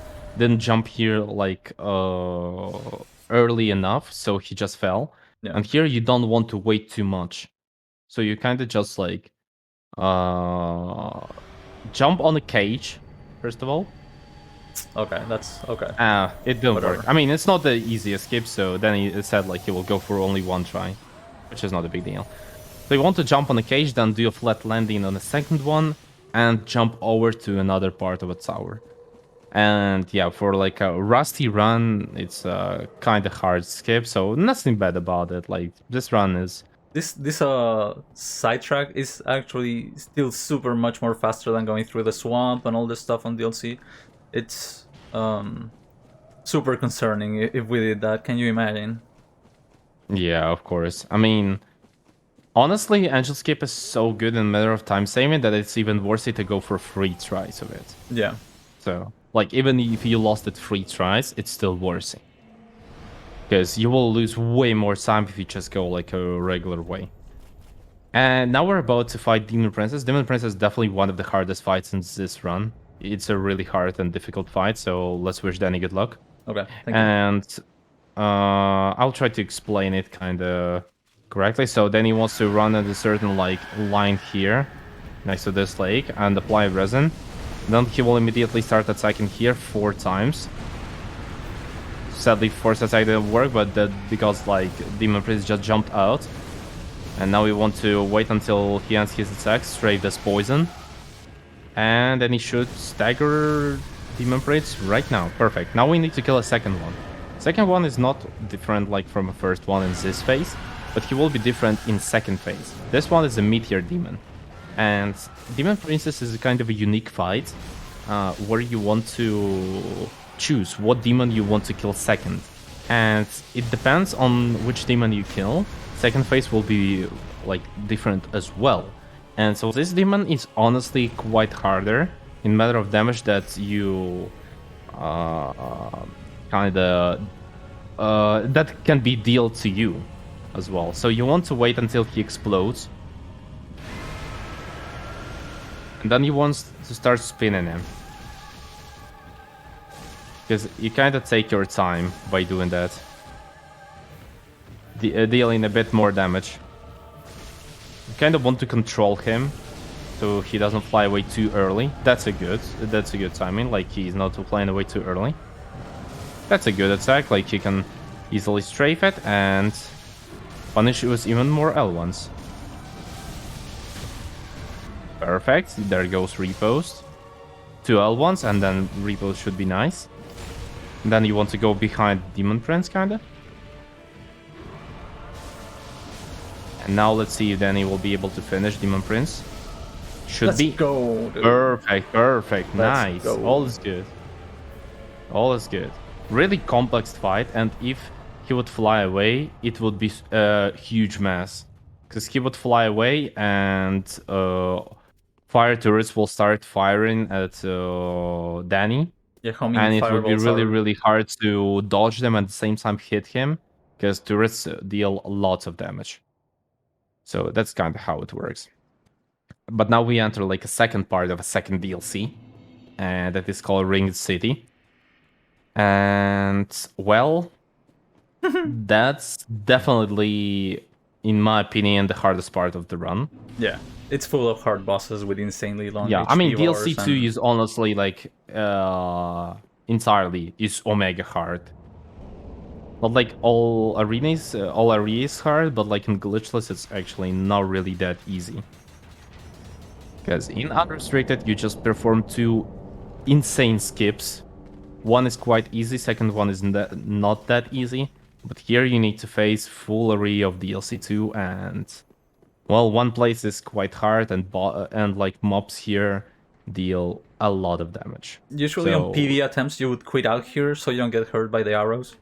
jump here like early enough so he just fell. Yeah. And here you don't want to wait too much, so you kind of just like jump on a cage first of all. Okay, that's okay. It didn't Whatever. work. I mean, it's not the easiest skip, so then he said like he will go for only one try, which is not a big deal. So you want to jump on the cage, then do a flat landing on the second one, and jump over to another part of a tower. And yeah, for like a rusty run, it's a kind of hard skip, so nothing bad about it. Like this run is This sidetrack is actually still super much more faster than going through the swamp and all this stuff on DLC. It's super concerning if we did that. Can you imagine? yeah, of course. I mean, honestly, Angel Skip is so good in matter of time saving that it's even worth it to go for 3 tries of it. Yeah. So, like, even if you lost it 3 tries, it's still worth it. Because you will lose way more time if you just go, like, a regular way. And now we're about to fight Demon Princess. Demon Princess is definitely one of the hardest fights in this run. It's a really hard and difficult fight, so let's wish Danny good luck. Okay, thank you. And I'll try to explain it kind of correctly. So Danny wants to run at a certain, like, line here, next to this lake, and apply resin. Then he will immediately start attacking here 4 times. Sadly, first attack didn't work, but that because like Demon Prince just jumped out. And now we want to wait until he ends his attack, strafe this poison. And then he should stagger Demon Prince right now. Perfect. Now we need to kill a second one. Second one is not different like from the first one in this phase, but he will be different in second phase. This one is a meteor demon. And Demon Princess is a kind of a unique fight where you want to choose what demon you want to kill second. And it depends on which demon you kill. Second phase will be like different as well. And so this demon is honestly quite harder in matter of damage that you that can be dealt to you as well. So you want to wait until he explodes. And then you want to start spinning him. Because you kind of take your time by doing that. Dealing a bit more damage. You kind of want to control him so he doesn't fly away too early. That's a good timing, like he's not flying away too early. That's a good attack, like you can easily strafe it and punish it with even more L1s. Perfect, there goes Repost. 2 L1s and then Repost should be nice. And then you want to go behind Demon Prince, kinda. And now let's see if Danny will be able to finish Demon Prince. Should Let's be. go, dude. Perfect, nice. Go. All is good. All is good. Really complex fight, and if he would fly away, it would be a huge mess. Because he would fly away and fire turrets will start firing at Danny. Yeah, And it would be fireballs are- really hard to dodge them at the same time hit him. Because turrets deal lots of damage. So that's kind of how it works. But now we enter like a second part of a second DLC. And that is called Ringed City. And, well, that's definitely, in my opinion, the hardest part of the run. Yeah, it's full of hard bosses with insanely long Yeah, I mean, HP DLC bars 2 and- is honestly like entirely is Omega hard. Not like all arenas hard, but like in glitchless, it's actually not really that easy. Because in unrestricted, you just perform 2 insane skips. One is quite easy, second one is not that easy. But here you need to face full array of DLC 2, and well, one place is quite hard, and like mobs here deal a lot of damage. Usually on PV attempts, you would quit out here so you don't get hurt by the arrows.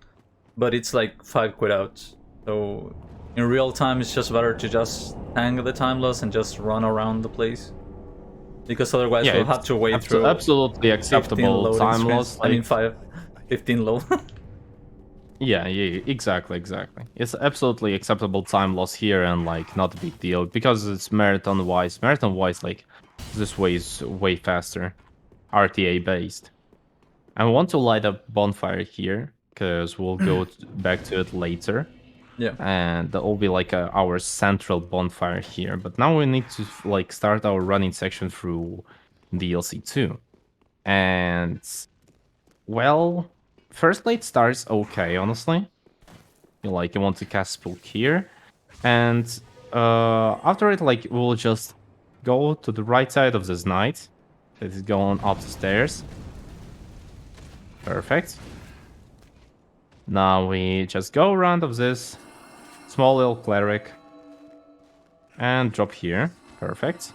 But it's like 5 quit outs. So in real time, it's just better to just tank the time loss and just run around the place. Because otherwise we'll have to wait through absolutely 15 acceptable loading time screens. loss. I mean 15 load. Yeah, exactly. It's absolutely acceptable time loss here and like not a big deal because it's marathon wise. Marathon wise, like this way is way faster, RTA based. I want to light up bonfire here because we'll go back to it later. Yeah. And that will be like our central bonfire here. But now we need to like start our running section through DLC 2. And well, first late starts okay, honestly. You want to cast spook here. And after it, like we'll just go to the right side of this knight. That is going up the stairs. Perfect. Now we just go around of this small little cleric and drop here. Perfect.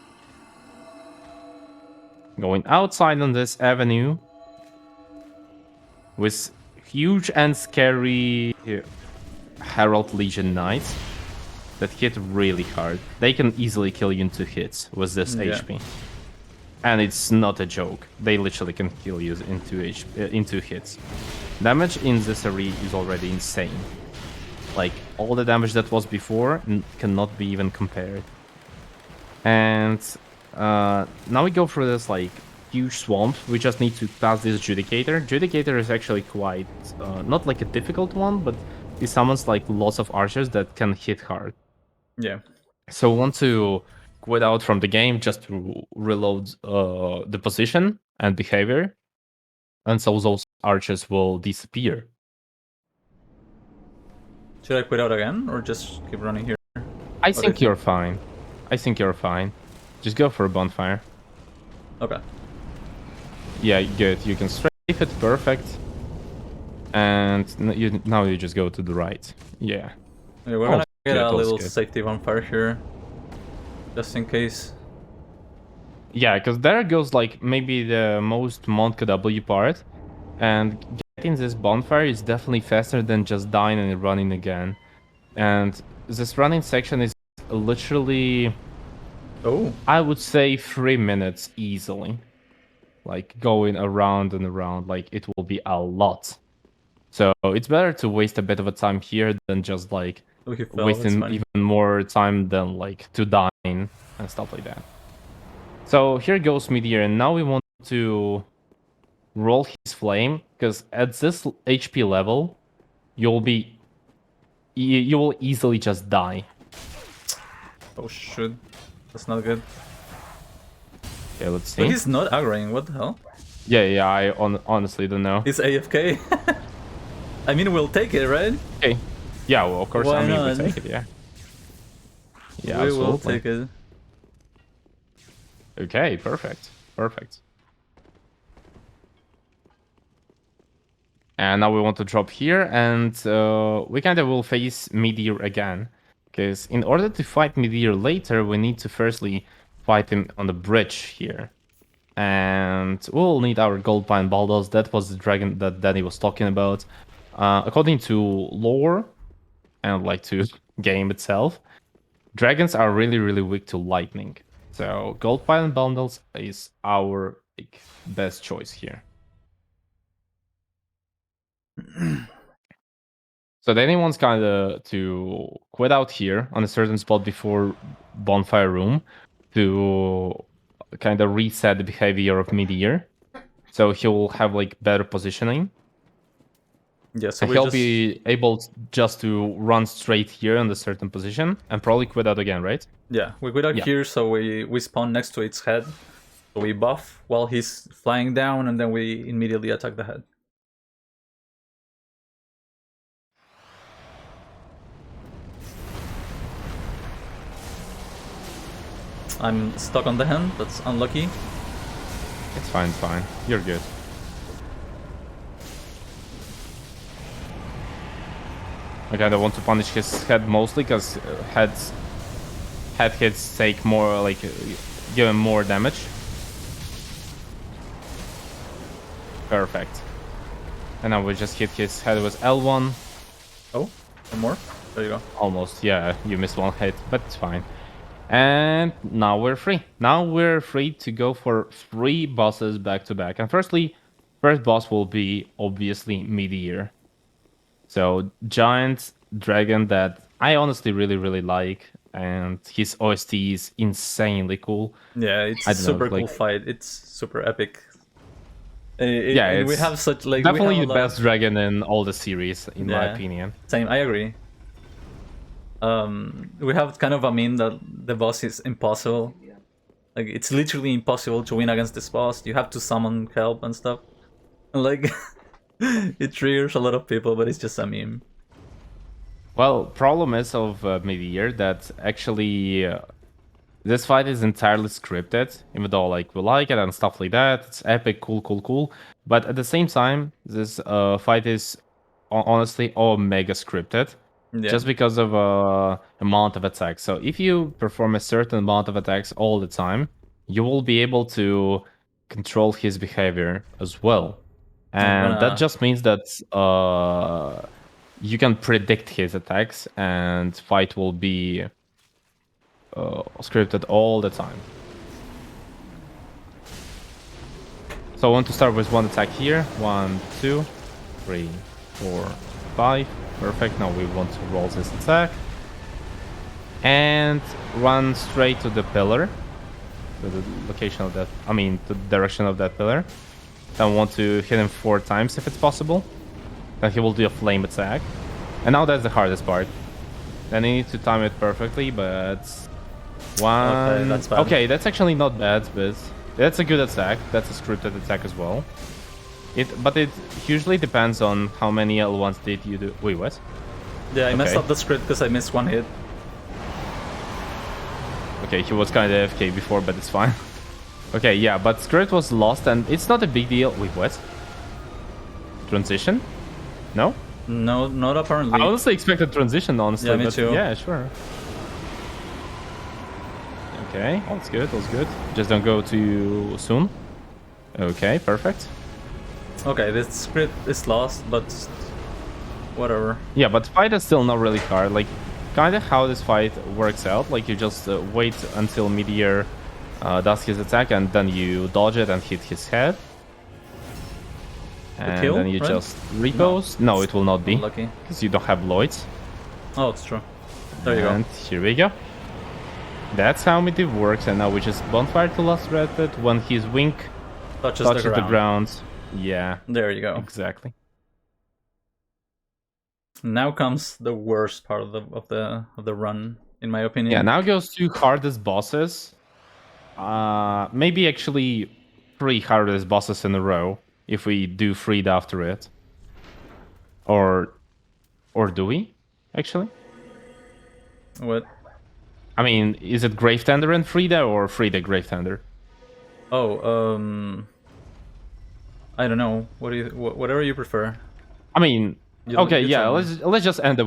Going outside on this avenue with huge and scary Herald Legion Knights that hit really hard. They can easily kill you in 2 hits with this HP. And it's not a joke. They literally can kill you in 2 hits. Damage in this area is already insane. Like, all the damage that was before cannot be even compared. And now we go through this, like, huge swamp. We just need to pass this Judicator. Judicator is actually quite, not like a difficult one, but he summons, like, lots of archers that can hit hard. Yeah. So we want to quit out from the game just to reload the position and behavior. And so those archers will disappear. Should I quit out again or just keep running here? I think you're fine. Just go for a bonfire. Okay. Yeah, good. You can strafe it, perfect. And now you just go to the right. Yeah. Okay, we're gonna get a little good. safety bonfire here. Just in case. Yeah, because there goes like maybe the most Monk W part. And getting this bonfire is definitely faster than just dying and running again. And this running section is literally, I would say 3 minutes easily. Like going around and around, like it will be a lot. So it's better to waste a bit of a time here than just like wasting even more time than like to dying and stuff like that. So here goes Meteor, and now we want to roll his flame, because at this HP level, you will easily just die. Oh shit, that's not good. Okay, let's see. But he's not aggroing, what the hell? Yeah, I honestly don't know. He's AFK. I mean, we'll take it, right? Okay. Yeah, well, of course, Why I mean, not? we take it, yeah. Yeah, we absolutely. will take it. Okay, perfect. And now we want to drop here, and we kind of will face Meteor again. Because in order to fight Meteor later, we need to firstly fight him on the bridge here. And we'll need our gold pine baldos. That was the dragon that Danny was talking about. According to lore, and like to game itself, dragons are really, really weak to lightning. So gold pine bundles is our best choice here. So Danny wants kind of to quit out here on a certain spot before bonfire room to kind of reset the behavior of Meteor. So he'll have like better positioning. Yeah, so he'll be able just to run straight here in a certain position and probably quit out again, right? Yeah, we quit out here, so we spawn next to its head. So we buff while he's flying down, and then we immediately attack the head. I'm stuck on the hand, that's unlucky. It's fine. You're good. I kind of want to punish his head mostly, because head hits take more, like, give him more damage. Perfect. And now we just hit his head with L1. Oh, one more? There you go. Almost, yeah, you missed one hit, but it's fine. And now we're free. Now we're free to go for 3 bosses back to back. And first boss will be obviously Meteor. So giant dragon that I honestly really like, and his OST is insanely cool. Yeah, it's I a don't know, super cool like- fight. It's super epic. Yeah, And we it's have such like definitely we have the a lot best dragon in all the series, in my Yeah. opinion. Same, I agree. We have kind of a meme that the boss is impossible. Like it's literally impossible to win against this boss. You have to summon help and stuff. And like it triggers a lot of people, but it's just a meme. Well, problem is of Meteor that actually this fight is entirely scripted, even though like we like it and stuff like that. It's epic, cool. But at the same time, this fight is honestly all mega scripted, Yeah. just because of amount of attacks. So if you perform a certain amount of attacks all the time, you will be able to control his behavior as well, and that just means that you can predict his attacks, and fight will be scripted all the time. So I want to start with one attack here. 1, 2, 3, 4, 5. Perfect. Now we want to roll this attack. And run straight to the pillar. To the location of that, I mean, to the direction of that pillar. Then want to hit him 4 times if it's possible. Then he will do a flame attack. And now that's the hardest part. Then you need to time it perfectly, but... Okay, that's bad. Okay, that's actually not bad, but that's a good attack. That's a scripted attack as well. But it usually depends on how many L1s did you do. Wait, what? Yeah, I messed Okay. up the script because I missed one hit. Okay, he was kind of AFK before, but it's fine. Okay, yeah, but script was lost, and it's not a big deal. Wait, what? Transition? No? No, not apparently. I honestly expected transition, honestly. Yeah, me but too. Yeah, sure. Okay, all's good. Just don't go too soon. Okay, perfect. Okay, this script is lost, but whatever. Yeah, but fight is still not really hard. Like, kind of how this fight works out. Like, you just wait until Meteor does his attack, and then you dodge it and hit his head. And kill, then you right? just repose. No, it will not be. Unlucky. Because you don't have Lloyds. Oh, it's true. There you And go. here we go. That's how Meteor works, and now we just bonfire to last rapid when his wing Touches, touches the the ground. ground. Yeah, There you go. exactly. Now comes the worst part of the run, in my opinion. Yeah, now goes to hardest bosses. Maybe actually 3 hardest bosses in a row if we do Freed after it. Or do we actually? What? I mean, is it Grave Tender and Frida, or Frida Grave Tender? Oh, I don't know. Whatever you prefer. I mean, You- okay, you yeah, tell me. let's just end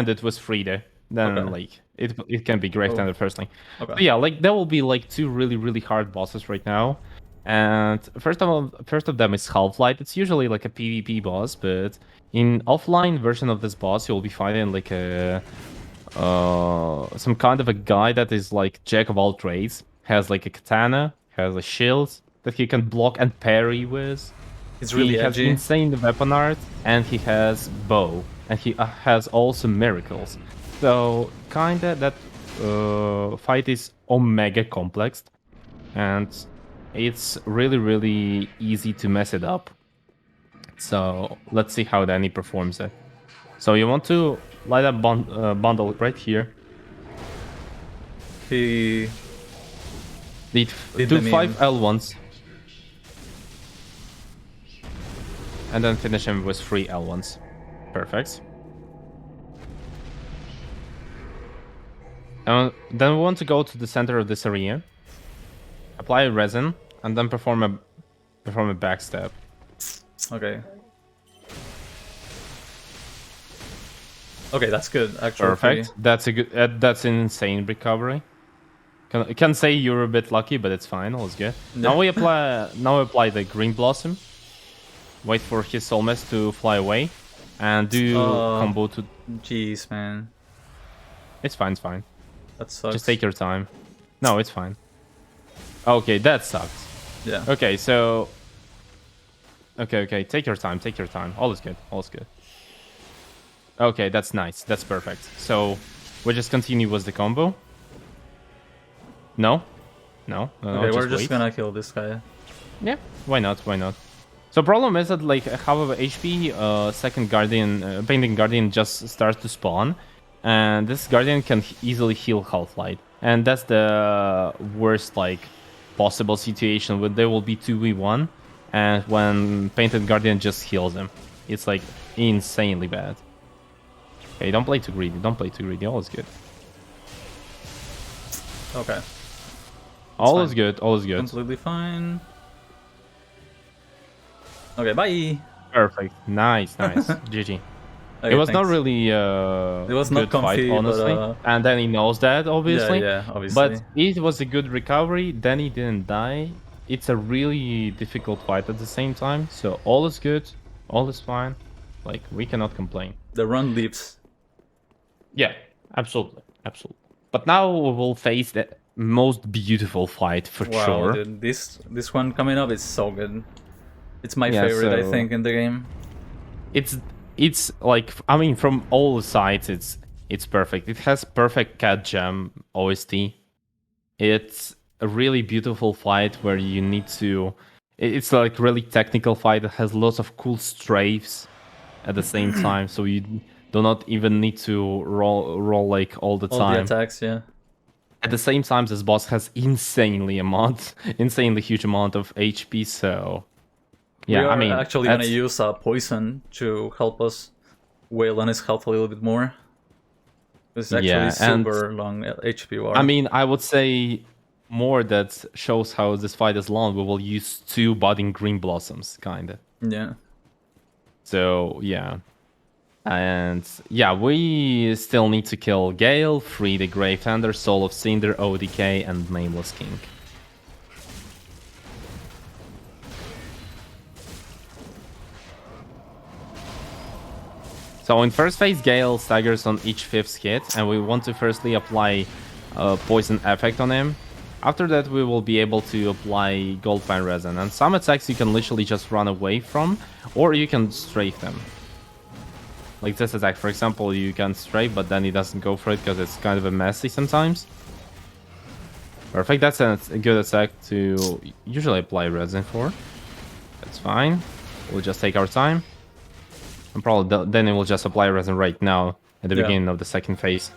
it with Frida. Then Okay. like it can be Grave Oh. Tender firstly. Okay. So yeah, like there will be like 2 really hard bosses right now. And first of them is Half-Light. It's usually like a PvP boss, but in offline version of this boss, you'll be fighting like a some kind of a guy that is like jack of all trades. Has like a katana, has a shield that he can block and parry with. It's really He has edgy. insane weapon art, and he has bow, and he has also miracles. So kinda that fight is omega complex, and it's really easy to mess it up. So let's see how Danny performs it. So you want to light up bundle right here. He Need Did do the 5 meme. L1s. And then finish him with 3 L1s. Perfect. And then we want to go to the center of this area. Apply a resin, and then perform a backstab. okay. Okay, that's good. Actually, Perfect. That's a good. That's an insane recovery. Can say you're a bit lucky, but it's fine. All's good. Now we apply the green blossom. Wait for his soul mist to fly away, and do combo to. Jeez, man. It's fine, it's fine. That sucks. Just take your time. No, it's fine. Okay, that sucks. Yeah. Okay, so... Okay, take your time, take your time. All is good, all is good. Okay, that's nice, that's perfect. So, we just continue with the combo? No? No? Okay, we're just wait. gonna kill this guy. Yeah, why not, why not? So problem is that like half of HP, second Guardian, Painting Guardian just starts to spawn. And this Guardian can easily heal Half-Light. And that's the worst like possible situation where there will be 2v1. And when Painted Guardian just heals him. It's like insanely bad. Okay, don't play too greedy, don't play too greedy, all is good. Okay. All is good, all is good. Completely fine. Okay, bye! Perfect, nice, nice, GG. Okay, It was not thanks. really It was good not comfy, fight, honestly. but, And then he knows that, obviously. Yeah, obviously. But it was a good recovery. Then he didn't die. It's a really difficult fight at the same time. So all is good. All is fine. Like, we cannot complain. The run leaps. Yeah, absolutely. Absolutely. But now we will face the most beautiful fight for Wow, sure. dude, this one coming up is so good. It's my Yeah, favorite, I so- think, in the game. It's like, I mean, from all sides, it's perfect. It has perfect cat jam OST. It's a really beautiful fight where you need to. It's like really technical fight that has lots of cool strafes at the same time, so you do not even need to roll like all the All time. the attacks, yeah. At the same time, this boss has insanely huge amount of HP. So yeah, we are I mean, actually gonna that's- use poison to help us wail on his health a little bit more. It's actually Yeah, and- super long HP bar. I mean, I would say more that shows how this fight is long. We will use 2 budding green blossoms, kinda. yeah. So yeah, and yeah, we still need to kill Gale, free the Grave Tender, Soul of Cinder, ODK, and Nameless King. So in first phase, Gale staggers on each 5th hit, and we want to firstly apply poison effect on him. After that, we will be able to apply Goldpine Resin, and some attacks you can literally just run away from, or you can strafe them. Like this attack, for example, you can strafe, but then he doesn't go for it because it's kind of a messy sometimes. Perfect, that's a good attack to usually apply resin for. That's fine. We'll just take our time. And probably then it will just apply resin right now at the beginning of the second phase.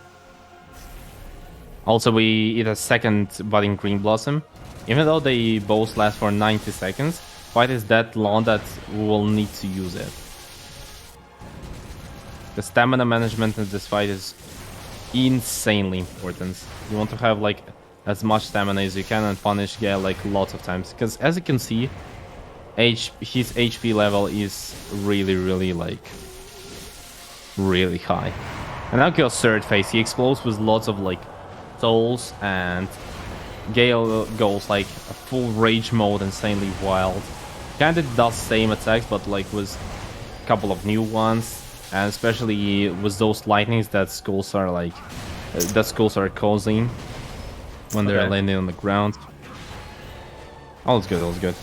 Also, we eat a second budding green blossom. Even though they both last for 90 seconds, fight is that long that we will need to use it. The stamina management in this fight is insanely important. You want to have like as much stamina as you can and punish Gale like lots of times. Because as you can see, his HP level is really like really high. And now Gale's third phase, he explodes with lots of like souls, and Gale goes like a full rage mode, insanely wild. Kinda does same attacks, but like with a couple of new ones, and especially with those lightnings that skulls are like causing when they're landing on the ground. All is good, all is good.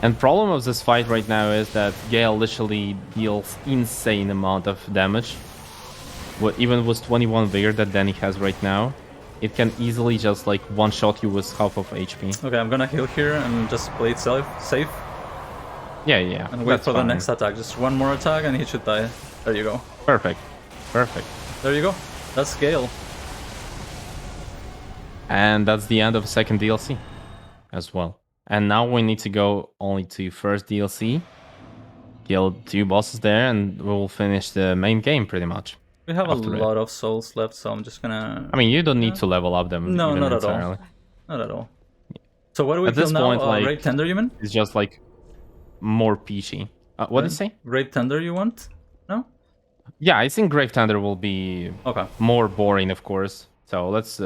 And problem of this fight right now is that Gale literally deals insane amount of damage. Even with 21 vigor that Danny has right now, it can easily just like one-shot you with half of HP. Okay, I'm gonna heal here and just play it safe. Yeah. And wait for the next attack. Just one more attack and he should die. There you go. Perfect. There you go. That's Gale. And that's the end of the second DLC as well. And now we need to go only to first DLC, kill 2 bosses there, and we'll finish the main game pretty much. We have a After it. lot of souls left, so I'm just gonna... I mean, you don't need to level up them. No, even not at all. entirely. Not at all. So what do we At this kill point, now? like, Great Tender, you mean? It's just like more peachy. What did you say? Great Tender you want? No? Yeah, I think Grave Tender will be more boring, of course. So let's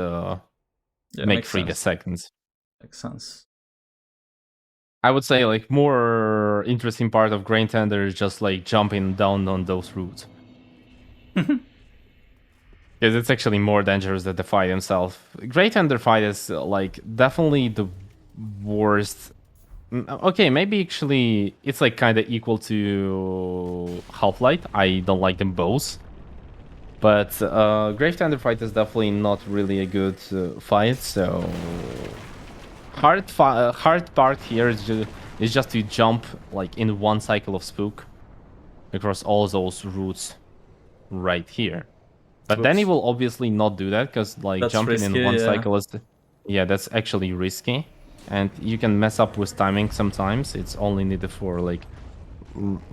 make free the seconds. Makes sense. I would say like more interesting part of Grave Tender is just like jumping down on those routes. Because it's actually more dangerous than the fight himself. Great Thunder fight is like definitely the worst. Okay, maybe actually it's like kind of equal to Half-Light. I don't like them both. But Grave Thunder fight is definitely not really a good fight, so hard part here is just to jump like in one cycle of Spook across all those routes right here. But then he will obviously not do that because like That's jumping risky, in one yeah. cycle is that's actually risky, and you can mess up with timing sometimes. It's only needed for like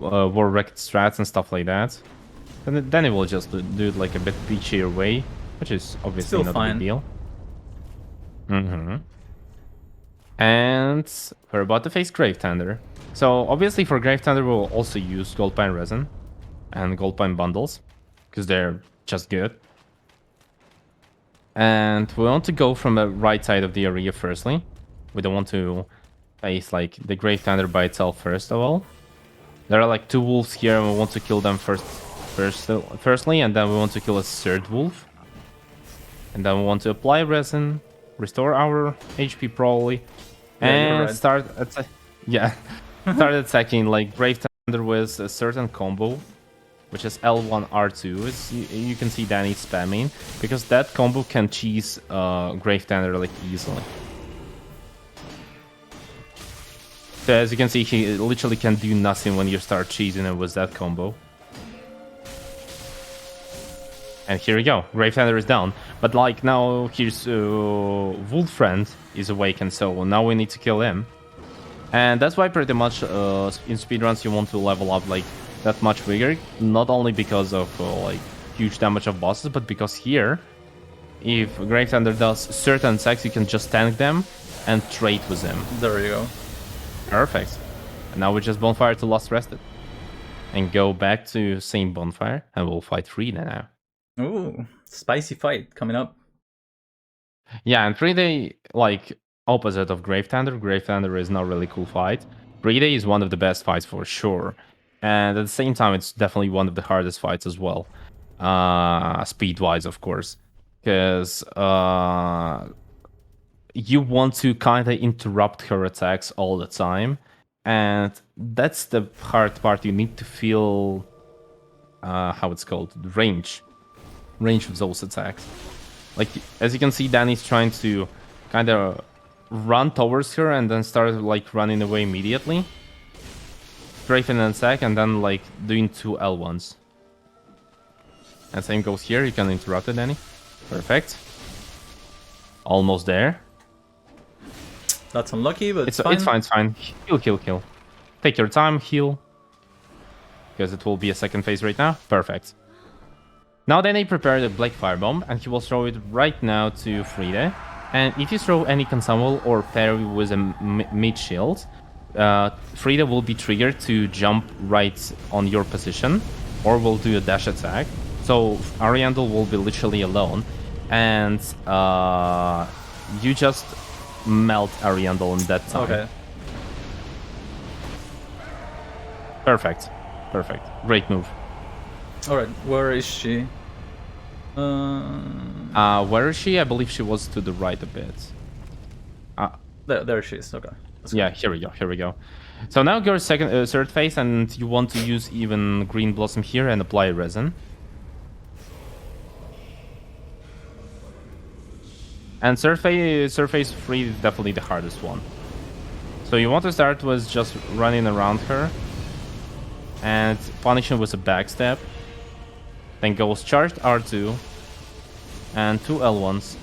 war record strats and stuff like that. And then it will just do it like a bit peachier way, which is obviously Still not a fine. big deal. And we're about to face Grave Tender. So obviously for Grave Tender we'll also use Gold Pine Resin and Gold Pine Bundles, because they're just good. And we want to go from the right side of the area firstly. We don't want to face like the Grave Tender by itself first of all. There are like 2 wolves here and we want to kill them firstly, and then we want to kill a 3rd wolf. And then we want to apply resin, restore our HP probably, and start attacking like Grave Tender with a certain combo, which is L1 R2. You can see Danny spamming, because that combo can cheese Grave Tender like easily. So as you can see, he literally can do nothing when you start cheesing it with that combo. And here we go, Grave Tender is down. But like now here's Wolf Friend is awakened, so now we need to kill him. And that's why pretty much in speedruns you want to level up like that much bigger, not only because of like huge damage of bosses, but because here, if Grave Tender does certain attacks, you can just tank them and trade with them. There you go. Perfect. And now we just bonfire to Lost Rested. And go back to same bonfire, and we'll fight Frida now. Ooh, spicy fight coming up. Yeah, and Frida, like, opposite of Grave Tender. Grave Tender is not really cool fight. Frida is one of the best fights for sure. And at the same time, it's definitely one of the hardest fights as well. Speed-wise, of course. Because you want to kind of interrupt her attacks all the time. And that's the hard part. You need to feel, how it's called, range of those attacks. Like, as you can see, Danny's trying to kind of run towards her and then start like running away immediately. Strafing an attack and then like doing 2 L1s. And same goes here, you can interrupt it, Danny. Perfect. Almost there. That's unlucky, but it's fine. Heal. Take your time, heal. Because it will be a second phase right now. Perfect. Now Danny prepared a Black Firebomb, and he will throw it right now to Frida. And if you throw any consumable or parry with a mid shield, Frida will be triggered to jump right on your position, or will do a dash attack. So Ariandel will be literally alone, and you just melt Ariandel in that time. Okay. Perfect. Great move. Alright, where is she? Where is she? I believe she was to the right a bit. There she is. Okay. Yeah, here we go. So now go third phase, and you want to use even Green Blossom here and apply resin. And surface 3 is definitely the hardest one. So you want to start with just running around her and punish him with a backstab. Then goes charged R2 and 2 L1s.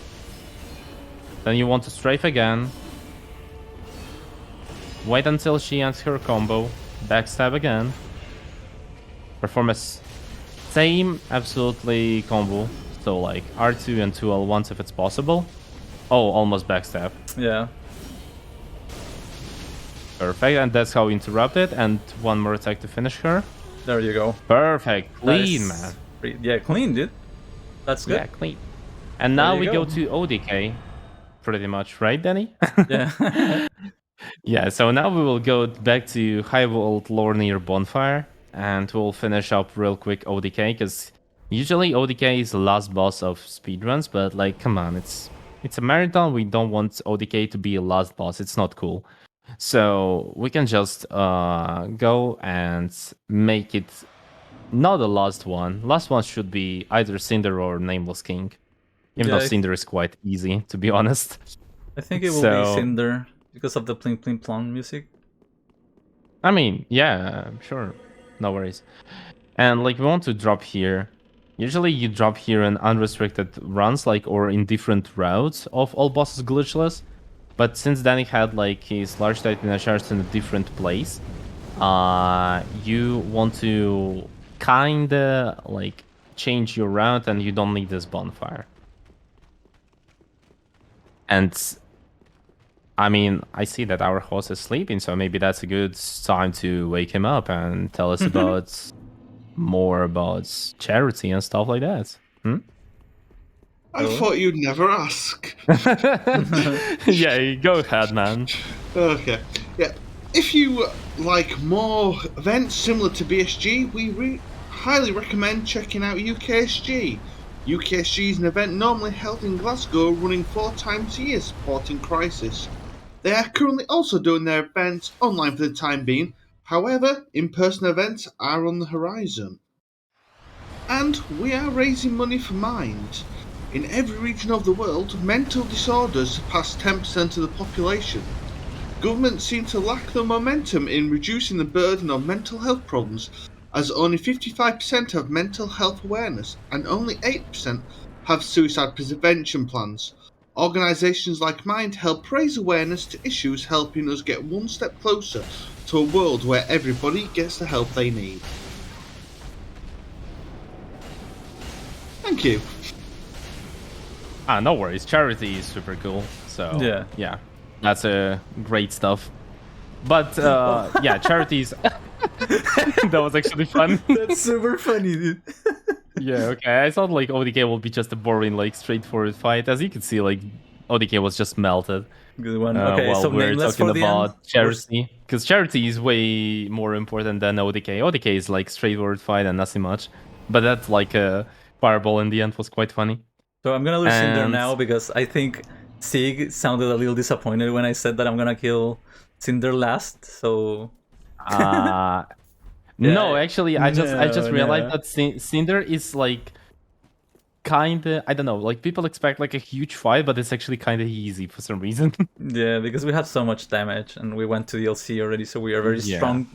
Then you want to strafe again. Wait until she ends her combo. Backstab again. Perform a same absolutely combo. So like R2 and 2 L1s if it's possible. Oh, almost backstab. Yeah. Perfect, and that's how we interrupt it. And one more attack to finish her. There you go. Perfect. Clean, Nice. man. Yeah, clean, dude. That's good. Yeah, clean. And now There we you go go. to ODK. Pretty much, right, Danny? Yeah. Yeah, so now we will go back to High Vault lore near Bonfire. And we'll finish up real quick ODK, because Usually ODK is the last boss of speedruns, but like, come on, it's a marathon. We don't want ODK to be a last boss. It's not cool. So we can just go and make it not the last one. Last one should be either Cinder or Nameless King. Even though Cinder is quite easy, to be honest. I think it will be Cinder because of the pling pling plong music. I mean, yeah, sure. No worries. And like we want to drop here. Usually you drop here in unrestricted runs, like, or in different routes of all bosses glitchless. But since Danny had like his large Titan shards in a different place, you want to kinda like change your route and you don't need this bonfire. And I mean, I see that our host is sleeping, so maybe that's a good time to wake him up and tell us about more about charity and stuff like that. I thought you'd never ask. Yeah, go ahead, man. Okay. Yeah. If you like more events similar to BSG, we highly recommend checking out UKSG. UKSG is an event normally held in Glasgow, running 4 times a year, supporting Crisis. They are currently also doing their events online for the time being. However, in-person events are on the horizon. And we are raising money for Mind. In every region of the world, mental disorders surpass 10% of the population. Governments seem to lack the momentum in reducing the burden of mental health problems, as only 55% have mental health awareness and only 8% have suicide prevention plans. Organisations like Mind help raise awareness to issues, helping us get one step closer to a world where everybody gets the help they need. Thank you. No worries. Charity is super cool. So yeah, that's great stuff. But yeah, charities. That was actually fun. That's super funny, dude. Yeah, okay. I thought like ODK will be just a boring, like straightforward fight. As you can see, like ODK was just melted. Good one. Okay, so we're Nameless talking for the about end? charity, because charity is way more important than ODK. ODK is like straightforward fight and nothing much, but that like fireball in the end was quite funny. So I'm gonna lose Cinder now because I think Sig sounded a little disappointed when I said that I'm gonna kill Cinder last. So no, actually, I just realized that Cinder is like kinda, I don't know, like people expect like a huge fight, but it's actually kinda easy for some reason. Yeah, because we have so much damage and we went to DLC already, so we are very strong.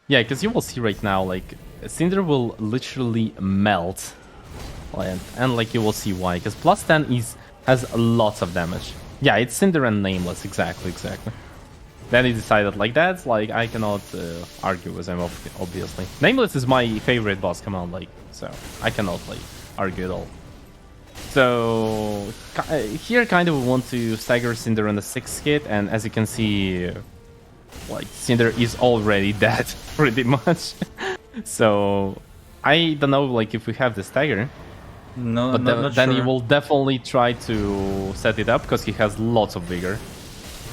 Yeah, because you will see right now, like Cinder will literally melt. And like you will see why, because plus 10 has lots of damage. Yeah, it's Cinder and Nameless, exactly. Then he decided like that, like I cannot argue with him, obviously. Nameless is my favorite boss, come on, like, so I cannot like argue at all. So here kind of we want to stagger Cinder on the 6th hit, and as you can see, like Cinder is already dead pretty much. So I don't know, like if we have the stagger. No, but then he will definitely try to set it up because he has lots of vigor,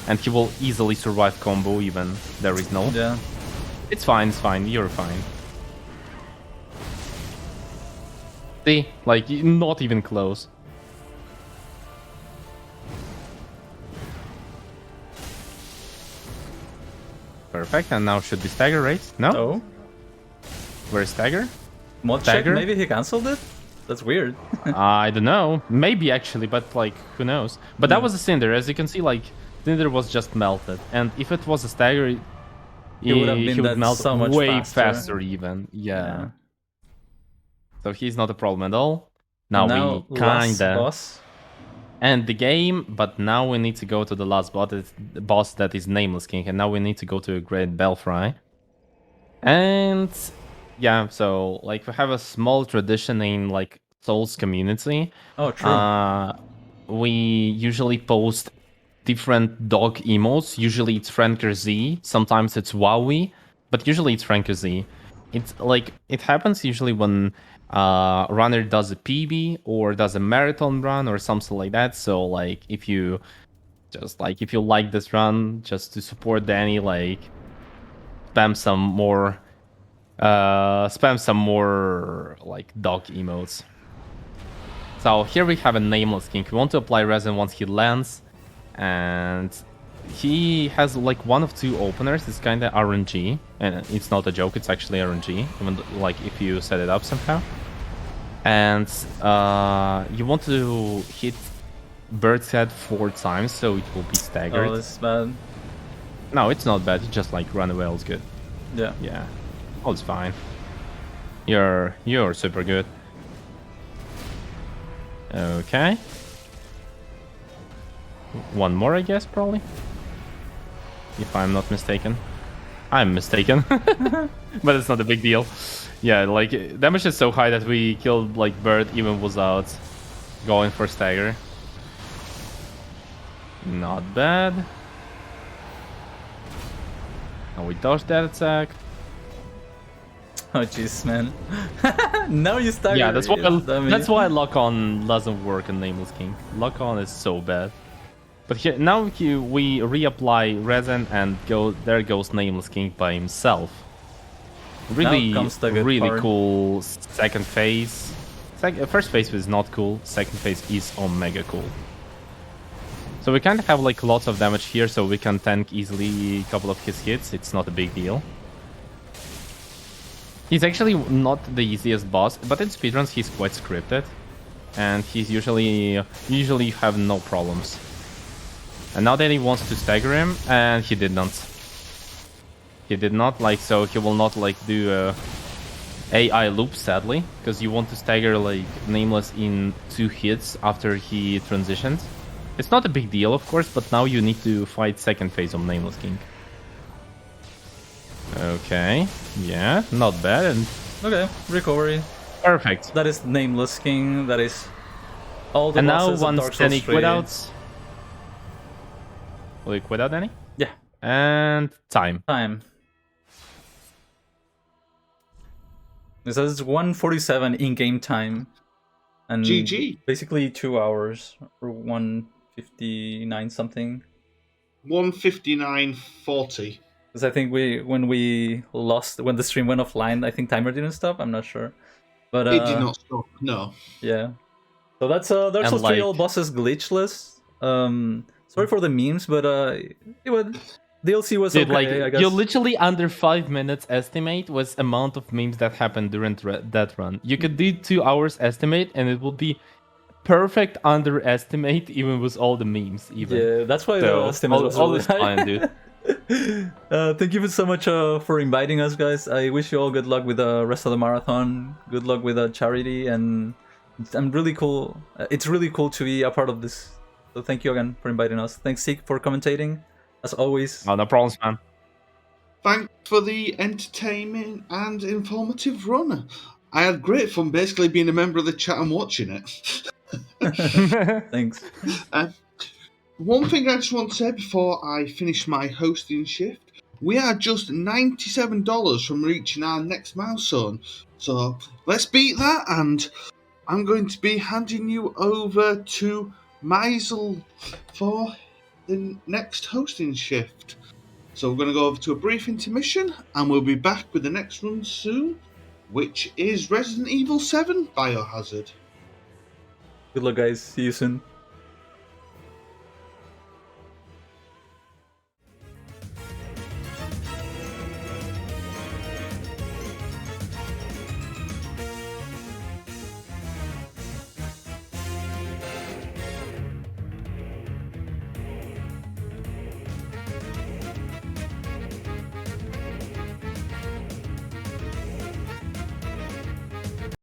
and he will easily survive combo even there is no. Yeah, it's fine. You're fine. See, like not even close. Perfect, and now should be stagger, right? No. Oh, where's stagger? Mod check? Maybe he cancelled it. That's weird. I don't know. Maybe actually, but like, who knows? But that was a Cinder. As you can see, like, Cinder was just melted. And if it was a stagger, he would melt so much way faster even. Yeah. So he's not a problem at all. Now we kinda end the game, but now we need to go to the last boss that is Nameless King. And now we need to go to a Great Belfry. And yeah, so like we have a small tradition in like Souls community. Oh, true. We usually post different dog emotes. Usually it's Franker Z, sometimes it's Wowie, but usually it's Franker Z. It's like it happens usually when runner does a PB or does a marathon run or something like that. So like if you like this run just to support Danny, like spam some more spam some more like dog emotes. So here we have a nameless king. We want to apply resin once he lands, and he has like one of two openers. It's kind of RNG, and it's not a joke. It's actually RNG, even like if you set it up somehow. And you want to hit Bird's head 4 times, so it will be staggered. Oh, this is bad. No, it's not bad. You just like run away. All's good. Yeah. Yeah, all's fine. You're super good. Okay. One more, I guess, probably. If I'm not mistaken. I'm mistaken. But it's not a big deal. Yeah, like, damage is so high that we killed, like, Bird even without going for stagger. Not bad. And we dodged that attack. Oh jeez, man. Now you stagger. Yeah, that's why lock on doesn't work in Nameless King. Lock on is so bad. But here now we reapply resin and there goes Nameless King by himself. Really, really part. cool second phase. First phase was not cool. Second phase is omega cool. So we kind of have like lots of damage here, so we can tank easily a couple of his hits. It's not a big deal. He's actually not the easiest boss, but in speedruns he's quite scripted, and he's usually have no problems. And now that he wants to stagger him, and he did not. He did not, like, so he will not like do a AI loop, sadly, because you want to stagger like Nameless in 2 hits after he transitions. It's not a big deal, of course, but now you need to fight second phase of Nameless King. Okay, yeah, not bad. And okay, recovery. Perfect. That is Nameless King. That is all the and now bosses of Dark once Souls Danny 3. quit out, will you quit out, Danny? Yeah. And time. It says it's 1:47 in-game time, and GG. basically 2 hours or 1:59 something. 1:59:40. Because I think when the stream went offline, I think timer didn't stop. I'm not sure, but It did not stop. No. Yeah. So that's Dark Souls 3 all bosses glitchless. Sorry for the memes, but DLC was Dude, okay, I guess. you literally under 5 minutes estimate was amount of memes that happened during that run. You could do 2 hours estimate and it would be perfect underestimate even with all the memes. Even. Yeah, that's why the estimate was all really is fine, dude. Thank you so much for inviting us, guys. I wish you all good luck with the rest of the marathon. Good luck with the charity, and I'm really cool. It's really cool to be a part of this. So thank you again for inviting us. Thanks, Seek, for commentating. As always. Oh, no problems, man. Thanks for the entertaining and informative run. I had great fun basically being a member of the chat and watching it. Thanks. One thing I just want to say before I finish my hosting shift, we are just $97 from reaching our next milestone. So let's beat that, and I'm going to be handing you over to Meisel for the next hosting shift. So we're going to go over to a brief intermission, and we'll be back with the next run soon, which is Resident Evil 7 Biohazard. Good luck, guys. See you soon.